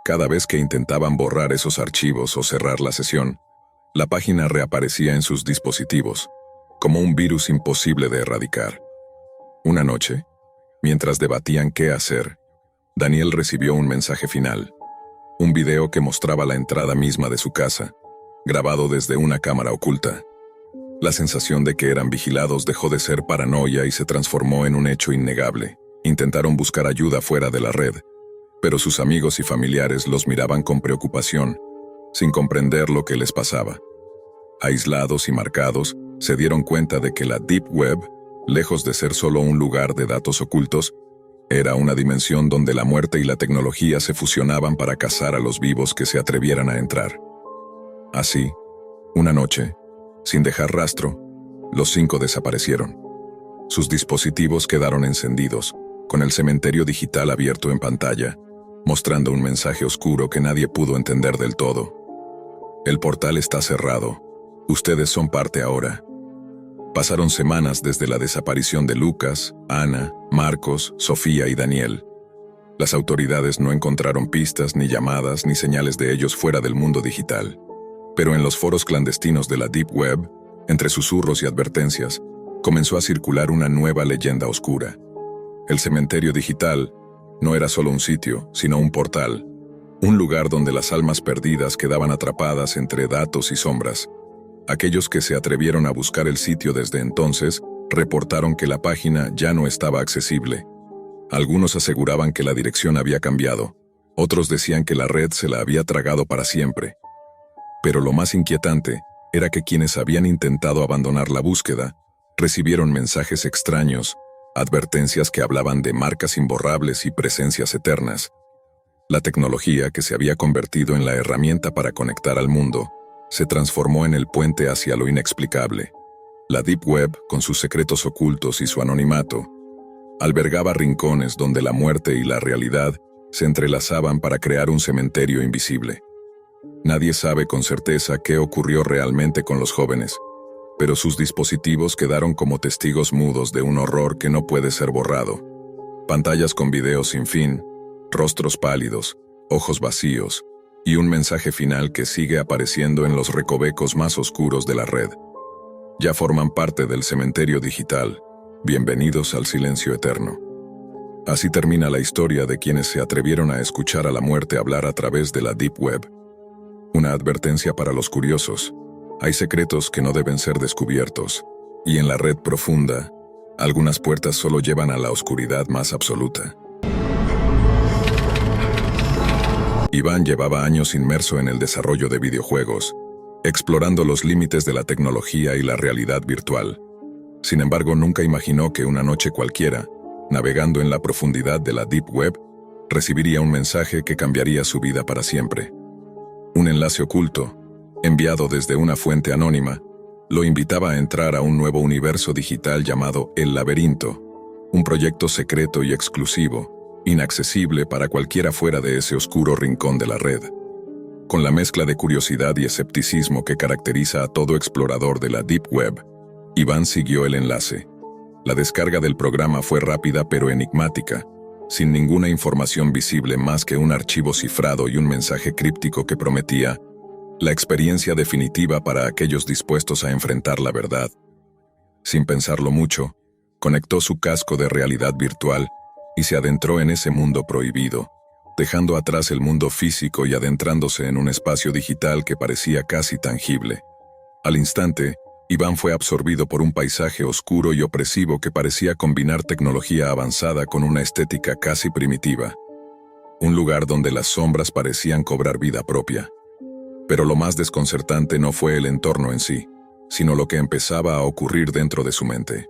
[SPEAKER 1] Cada vez que intentaban borrar esos archivos o cerrar la sesión, la página reaparecía en sus dispositivos, como un virus imposible de erradicar. Una noche, mientras debatían qué hacer, Daniel recibió un mensaje final. Un video que mostraba la entrada misma de su casa, grabado desde una cámara oculta. La sensación de que eran vigilados dejó de ser paranoia y se transformó en un hecho innegable. Intentaron buscar ayuda fuera de la red, pero sus amigos y familiares los miraban con preocupación, sin comprender lo que les pasaba. Aislados y marcados, se dieron cuenta de que la Deep Web, lejos de ser solo un lugar de datos ocultos, era una dimensión donde la muerte y la tecnología se fusionaban para cazar a los vivos que se atrevieran a entrar. Así, una noche, sin dejar rastro, Los 5 desaparecieron. Sus dispositivos quedaron encendidos, con el cementerio digital abierto en pantalla, mostrando un mensaje oscuro que nadie pudo entender del todo. El portal está cerrado. Ustedes son parte ahora. Pasaron semanas desde la desaparición de Lucas, Ana, Marcos, Sofía y Daniel. Las autoridades no encontraron pistas, ni llamadas, ni señales de ellos fuera del mundo digital. Pero en los foros clandestinos de la Deep Web, entre susurros y advertencias, comenzó a circular una nueva leyenda oscura. El cementerio digital no era solo un sitio, sino un portal, un lugar donde las almas perdidas quedaban atrapadas entre datos y sombras. Aquellos que se atrevieron a buscar el sitio desde entonces reportaron que la página ya no estaba accesible. Algunos aseguraban que la dirección había cambiado, otros decían que la red se la había tragado para siempre. Pero lo más inquietante era que quienes habían intentado abandonar la búsqueda recibieron mensajes extraños, advertencias que hablaban de marcas imborrables y presencias eternas. La tecnología, que se había convertido en la herramienta para conectar al mundo, se transformó en el puente hacia lo inexplicable. La Deep Web, con sus secretos ocultos y su anonimato, albergaba rincones donde la muerte y la realidad se entrelazaban para crear un cementerio invisible. Nadie sabe con certeza qué ocurrió realmente con los jóvenes, pero sus dispositivos quedaron como testigos mudos de un horror que no puede ser borrado. Pantallas con videos sin fin, rostros pálidos, ojos vacíos, y un mensaje final que sigue apareciendo en los recovecos más oscuros de la red. Ya forman parte del cementerio digital. Bienvenidos al silencio eterno. Así termina la historia de quienes se atrevieron a escuchar a la muerte hablar a través de la Deep Web. Una advertencia para los curiosos. Hay secretos que no deben ser descubiertos, y en la red profunda, algunas puertas solo llevan a la oscuridad más absoluta. Iván llevaba años inmerso en el desarrollo de videojuegos, explorando los límites de la tecnología y la realidad virtual. Sin embargo, nunca imaginó que una noche cualquiera, navegando en la profundidad de la Deep Web, recibiría un mensaje que cambiaría su vida para siempre. Un enlace oculto, enviado desde una fuente anónima, lo invitaba a entrar a un nuevo universo digital llamado El Laberinto, un proyecto secreto y exclusivo, inaccesible para cualquiera fuera de ese oscuro rincón de la red. Con la mezcla de curiosidad y escepticismo que caracteriza a todo explorador de la Deep Web, Iván siguió el enlace. La descarga del programa fue rápida pero enigmática, sin ninguna información visible más que un archivo cifrado y un mensaje críptico que prometía la experiencia definitiva para aquellos dispuestos a enfrentar la verdad. Sin pensarlo mucho, conectó su casco de realidad virtual y se adentró en ese mundo prohibido, dejando atrás el mundo físico y adentrándose en un espacio digital que parecía casi tangible. Al instante, Iván fue absorbido por un paisaje oscuro y opresivo que parecía combinar tecnología avanzada con una estética casi primitiva. Un lugar donde las sombras parecían cobrar vida propia. Pero lo más desconcertante no fue el entorno en sí, sino lo que empezaba a ocurrir dentro de su mente.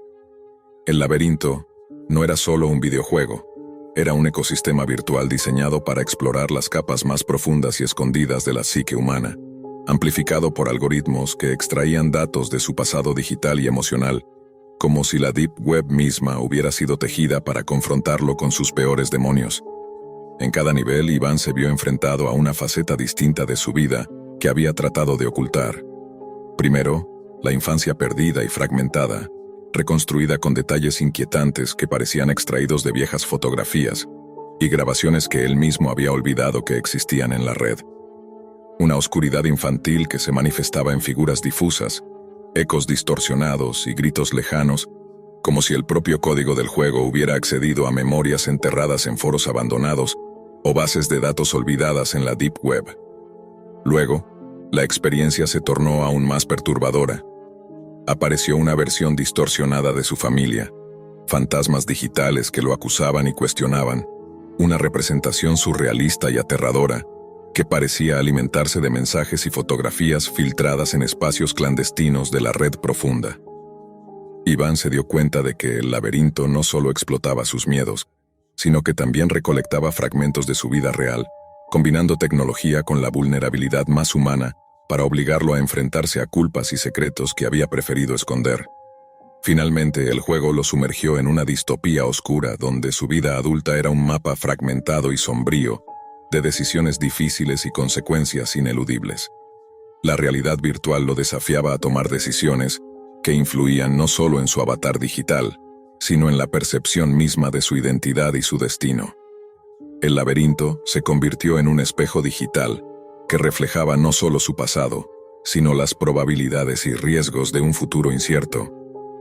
[SPEAKER 1] El laberinto no era solo un videojuego, era un ecosistema virtual diseñado para explorar las capas más profundas y escondidas de la psique humana, amplificado por algoritmos que extraían datos de su pasado digital y emocional, como si la Deep Web misma hubiera sido tejida para confrontarlo con sus peores demonios. En cada nivel, Iván se vio enfrentado a una faceta distinta de su vida que había tratado de ocultar. Primero, la infancia perdida y fragmentada, reconstruida con detalles inquietantes que parecían extraídos de viejas fotografías y grabaciones que él mismo había olvidado que existían en la red. Una oscuridad infantil que se manifestaba en figuras difusas, ecos distorsionados y gritos lejanos, como si el propio código del juego hubiera accedido a memorias enterradas en foros abandonados o bases de datos olvidadas en la Deep Web. Luego, la experiencia se tornó aún más perturbadora. Apareció una versión distorsionada de su familia, fantasmas digitales que lo acusaban y cuestionaban, una representación surrealista y aterradora que parecía alimentarse de mensajes y fotografías filtradas en espacios clandestinos de la red profunda. Iván se dio cuenta de que el laberinto no solo explotaba sus miedos, sino que también recolectaba fragmentos de su vida real, combinando tecnología con la vulnerabilidad más humana para obligarlo a enfrentarse a culpas y secretos que había preferido esconder. Finalmente, el juego lo sumergió en una distopía oscura donde su vida adulta era un mapa fragmentado y sombrío, de decisiones difíciles y consecuencias ineludibles. La realidad virtual lo desafiaba a tomar decisiones que influían no solo en su avatar digital, sino en la percepción misma de su identidad y su destino. El laberinto se convirtió en un espejo digital que reflejaba no solo su pasado, sino las probabilidades y riesgos de un futuro incierto,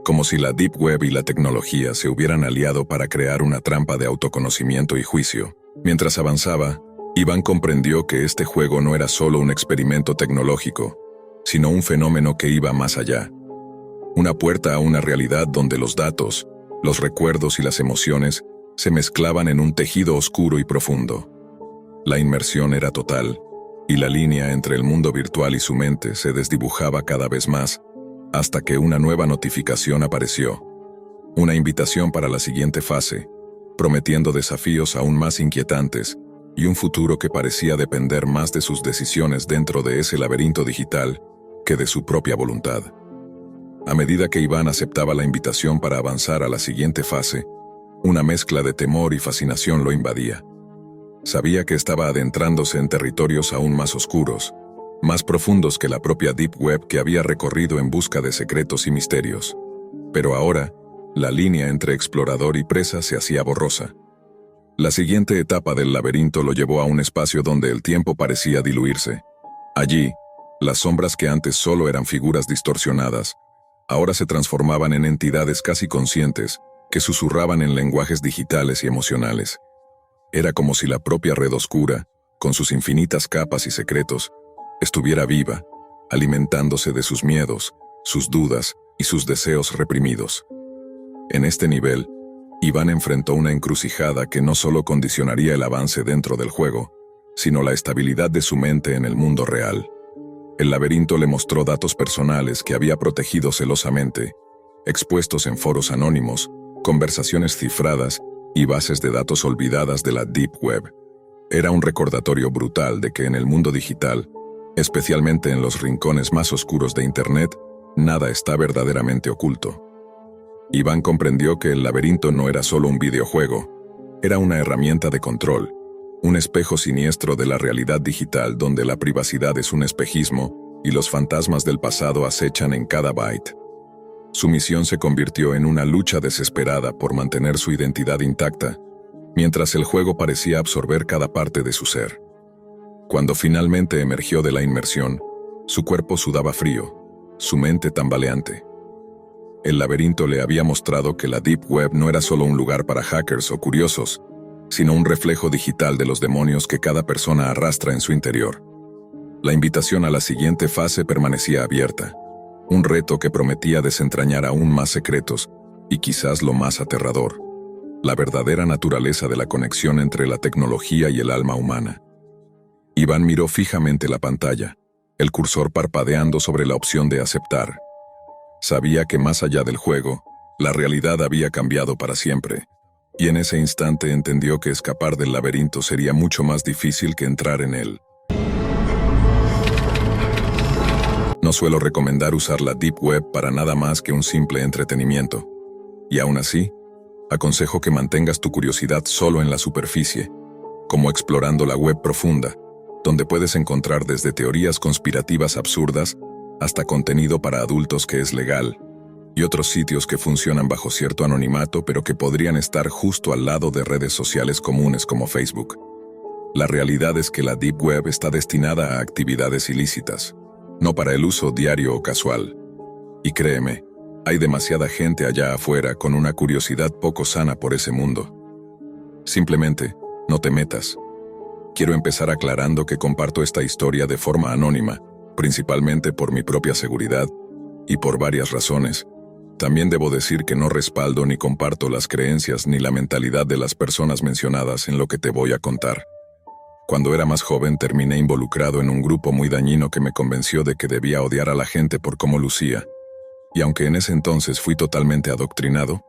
[SPEAKER 1] como si la Deep Web y la tecnología se hubieran aliado para crear una trampa de autoconocimiento y juicio. Mientras avanzaba, Iván comprendió que este juego no era solo un experimento tecnológico, sino un fenómeno que iba más allá. Una puerta a una realidad donde los datos, los recuerdos y las emociones se mezclaban en un tejido oscuro y profundo. La inmersión era total, y la línea entre el mundo virtual y su mente se desdibujaba cada vez más, hasta que una nueva notificación apareció. Una invitación para la siguiente fase, prometiendo desafíos aún más inquietantes, y un futuro que parecía depender más de sus decisiones dentro de ese laberinto digital que de su propia voluntad. A medida que Iván aceptaba la invitación para avanzar a la siguiente fase, una mezcla de temor y fascinación lo invadía. Sabía que estaba adentrándose en territorios aún más oscuros, más profundos que la propia Deep Web que había recorrido en busca de secretos y misterios. Pero ahora, la línea entre explorador y presa se hacía borrosa. La siguiente etapa del laberinto lo llevó a un espacio donde el tiempo parecía diluirse. Allí, las sombras que antes solo eran figuras distorsionadas, ahora se transformaban en entidades casi conscientes que susurraban en lenguajes digitales y emocionales. Era como si la propia red oscura, con sus infinitas capas y secretos, estuviera viva, alimentándose de sus miedos, sus dudas y sus deseos reprimidos. En este nivel, Iván enfrentó una encrucijada que no solo condicionaría el avance dentro del juego, sino la estabilidad de su mente en el mundo real. El laberinto le mostró datos personales que había protegido celosamente, expuestos en foros anónimos, conversaciones cifradas y bases de datos olvidadas de la Deep Web. Era un recordatorio brutal de que en el mundo digital, especialmente en los rincones más oscuros de Internet, nada está verdaderamente oculto. Iván comprendió que el laberinto no era solo un videojuego, era una herramienta de control, un espejo siniestro de la realidad digital donde la privacidad es un espejismo y los fantasmas del pasado acechan en cada byte. Su misión se convirtió en una lucha desesperada por mantener su identidad intacta, mientras el juego parecía absorber cada parte de su ser. Cuando finalmente emergió de la inmersión, su cuerpo sudaba frío, su mente tambaleante. El laberinto le había mostrado que la Deep Web no era solo un lugar para hackers o curiosos, sino un reflejo digital de los demonios que cada persona arrastra en su interior. La invitación a la siguiente fase permanecía abierta, un reto que prometía desentrañar aún más secretos y quizás lo más aterrador, la verdadera naturaleza de la conexión entre la tecnología y el alma humana. Iván miró fijamente la pantalla, el cursor parpadeando sobre la opción de aceptar. Sabía que más allá del juego, la realidad había cambiado para siempre, y en ese instante entendió que escapar del laberinto sería mucho más difícil que entrar en él. No suelo recomendar usar la Deep Web para nada más que un simple entretenimiento, y aún así, aconsejo que mantengas tu curiosidad solo en la superficie, como explorando la web profunda, donde puedes encontrar desde teorías conspirativas absurdas hasta contenido para adultos que es legal, y otros sitios que funcionan bajo cierto anonimato pero que podrían estar justo al lado de redes sociales comunes como Facebook. La realidad es que la Deep Web está destinada a actividades ilícitas, no para el uso diario o casual. Y créeme, hay demasiada gente allá afuera con una curiosidad poco sana por ese mundo. Simplemente, no te metas. Quiero empezar aclarando que comparto esta historia de forma anónima, principalmente por mi propia seguridad, y por varias razones. También debo decir que no respaldo ni comparto las creencias ni la mentalidad de las personas mencionadas en lo que te voy a contar. Cuando era más joven terminé involucrado en un grupo muy dañino que me convenció de que debía odiar a la gente por cómo lucía, y aunque en ese entonces fui totalmente adoctrinado,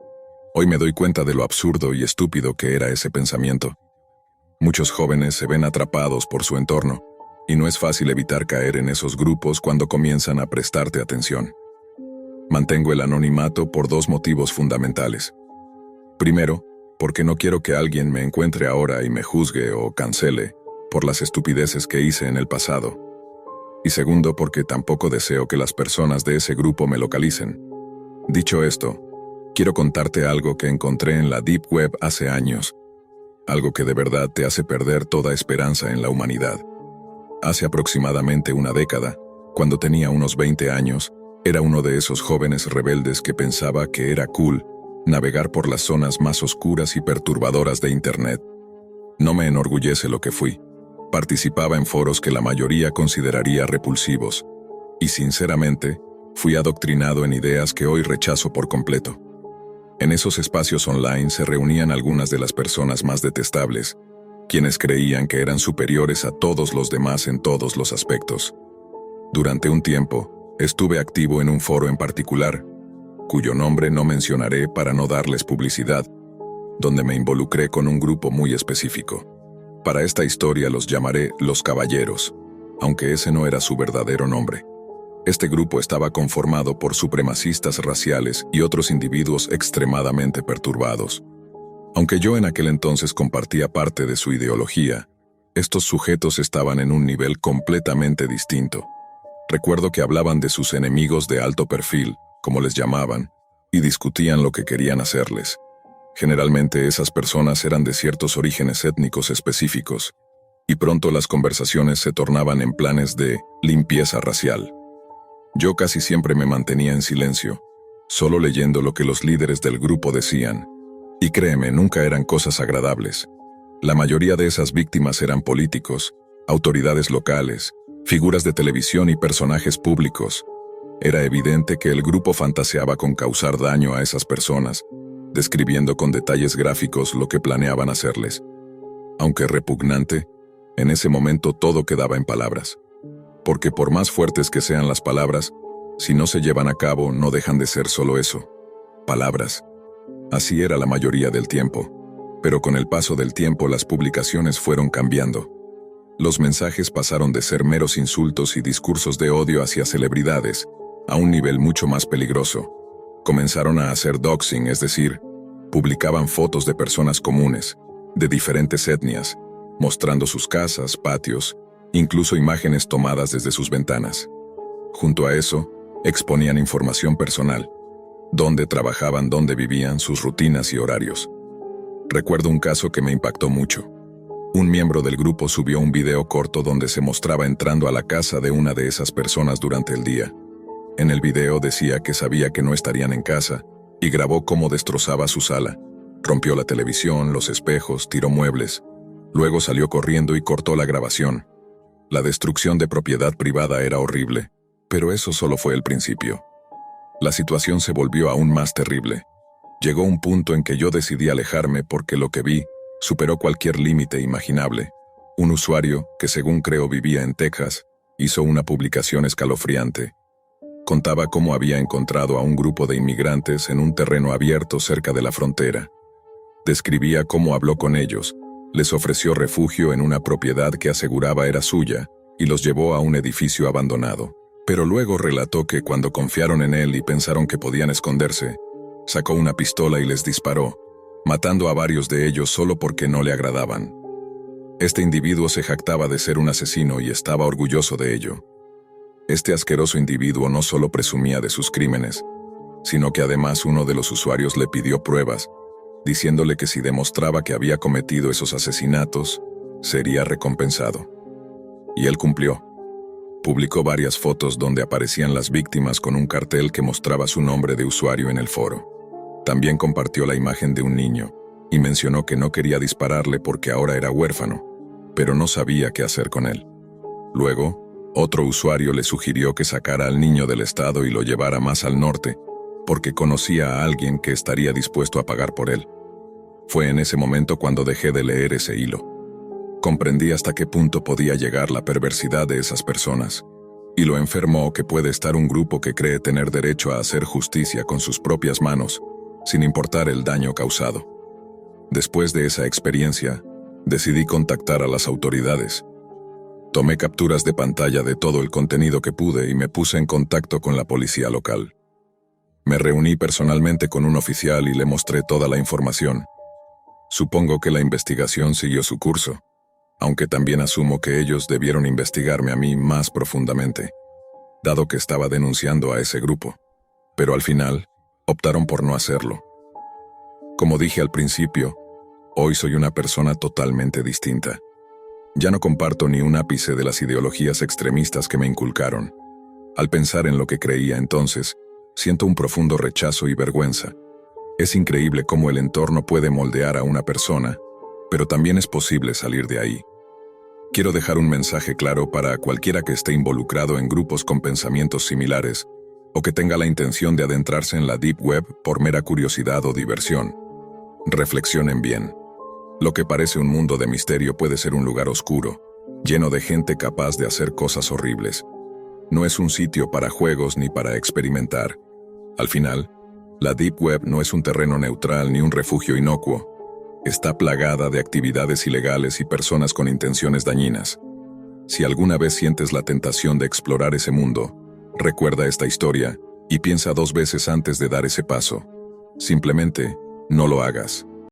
[SPEAKER 1] hoy me doy cuenta de lo absurdo y estúpido que era ese pensamiento. Muchos jóvenes se ven atrapados por su entorno, y no es fácil evitar caer en esos grupos cuando comienzan a prestarte atención. Mantengo el anonimato por dos motivos fundamentales. Primero, porque no quiero que alguien me encuentre ahora y me juzgue o cancele por las estupideces que hice en el pasado. Y segundo, porque tampoco deseo que las personas de ese grupo me localicen. Dicho esto, quiero contarte algo que encontré en la Deep Web hace años, algo que de verdad te hace perder toda esperanza en la humanidad. Hace aproximadamente una década, cuando tenía unos 20 años, era uno de esos jóvenes rebeldes que pensaba que era cool navegar por las zonas más oscuras y perturbadoras de Internet. No me enorgullece lo que fui. Participaba en foros que la mayoría consideraría repulsivos, y sinceramente, fui adoctrinado en ideas que hoy rechazo por completo. En esos espacios online se reunían algunas de las personas más detestables, quienes creían que eran superiores a todos los demás en todos los aspectos. Durante un tiempo, estuve activo en un foro en particular, cuyo nombre no mencionaré para no darles publicidad, donde me involucré con un grupo muy específico. Para esta historia los llamaré Los Caballeros, aunque ese no era su verdadero nombre. Este grupo estaba conformado por supremacistas raciales y otros individuos extremadamente perturbados. Aunque yo en aquel entonces compartía parte de su ideología, estos sujetos estaban en un nivel completamente distinto. Recuerdo que hablaban de sus enemigos de alto perfil, como les llamaban, y discutían lo que querían hacerles. Generalmente esas personas eran de ciertos orígenes étnicos específicos, y pronto las conversaciones se tornaban en planes de limpieza racial. Yo casi siempre me mantenía en silencio, solo leyendo lo que los líderes del grupo decían, y créeme, nunca eran cosas agradables. La mayoría de esas víctimas eran políticos, autoridades locales, figuras de televisión y personajes públicos. Era evidente que el grupo fantaseaba con causar daño a esas personas, describiendo con detalles gráficos lo que planeaban hacerles. Aunque repugnante, en ese momento todo quedaba en palabras. Porque por más fuertes que sean las palabras, si no se llevan a cabo no dejan de ser solo eso, palabras. Así era la mayoría del tiempo, pero con el paso del tiempo las publicaciones fueron cambiando. Los mensajes pasaron de ser meros insultos y discursos de odio hacia celebridades, a un nivel mucho más peligroso. Comenzaron a hacer doxing, es decir, publicaban fotos de personas comunes, de diferentes etnias, mostrando sus casas, patios, incluso imágenes tomadas desde sus ventanas. Junto a eso, exponían información personal, dónde trabajaban, dónde vivían, sus rutinas y horarios. Recuerdo un caso que me impactó mucho. Un miembro del grupo subió un video corto donde se mostraba entrando a la casa de una de esas personas durante el día. En el video decía que sabía que no estarían en casa y grabó cómo destrozaba su sala. Rompió la televisión, los espejos, tiró muebles. Luego salió corriendo y cortó la grabación. La destrucción de propiedad privada era horrible, pero eso solo fue el principio. La situación se volvió aún más terrible. Llegó un punto en que yo decidí alejarme porque lo que vi superó cualquier límite imaginable. Un usuario, que según creo vivía en Texas, hizo una publicación escalofriante. Contaba cómo había encontrado a un grupo de inmigrantes en un terreno abierto cerca de la frontera. Describía cómo habló con ellos, les ofreció refugio en una propiedad que aseguraba era suya y los llevó a un edificio abandonado. Pero luego relató que cuando confiaron en él y pensaron que podían esconderse, sacó una pistola y les disparó, matando a varios de ellos solo porque no le agradaban. Este individuo se jactaba de ser un asesino y estaba orgulloso de ello. Este asqueroso individuo no solo presumía de sus crímenes, sino que además uno de los usuarios le pidió pruebas, diciéndole que si demostraba que había cometido esos asesinatos, sería recompensado. Y él cumplió. Publicó varias fotos donde aparecían las víctimas con un cartel que mostraba su nombre de usuario en el foro. También compartió la imagen de un niño, y mencionó que no quería dispararle porque ahora era huérfano, pero no sabía qué hacer con él. Luego, otro usuario le sugirió que sacara al niño del estado y lo llevara más al norte, porque conocía a alguien que estaría dispuesto a pagar por él. Fue en ese momento cuando dejé de leer ese hilo. Comprendí hasta qué punto podía llegar la perversidad de esas personas, y lo enfermo que puede estar un grupo que cree tener derecho a hacer justicia con sus propias manos, sin importar el daño causado. Después de esa experiencia, decidí contactar a las autoridades. Tomé capturas de pantalla de todo el contenido que pude y me puse en contacto con la policía local. Me reuní personalmente con un oficial y le mostré toda la información. Supongo que la investigación siguió su curso, aunque también asumo que ellos debieron investigarme a mí más profundamente, dado que estaba denunciando a ese grupo. Pero al final, optaron por no hacerlo. Como dije al principio, hoy soy una persona totalmente distinta. Ya no comparto ni un ápice de las ideologías extremistas que me inculcaron. Al pensar en lo que creía entonces, siento un profundo rechazo y vergüenza. Es increíble cómo el entorno puede moldear a una persona, pero también es posible salir de ahí. Quiero dejar un mensaje claro para cualquiera que esté involucrado en grupos con pensamientos similares o que tenga la intención de adentrarse en la Deep Web por mera curiosidad o diversión. Reflexionen bien. Lo que parece un mundo de misterio puede ser un lugar oscuro, lleno de gente capaz de hacer cosas horribles. No es un sitio para juegos ni para experimentar. Al final, la Deep Web no es un terreno neutral ni un refugio inocuo. Está plagada de actividades ilegales y personas con intenciones dañinas. Si alguna vez sientes la tentación de explorar ese mundo, recuerda esta historia y piensa 2 veces antes de dar ese paso. Simplemente, no lo hagas.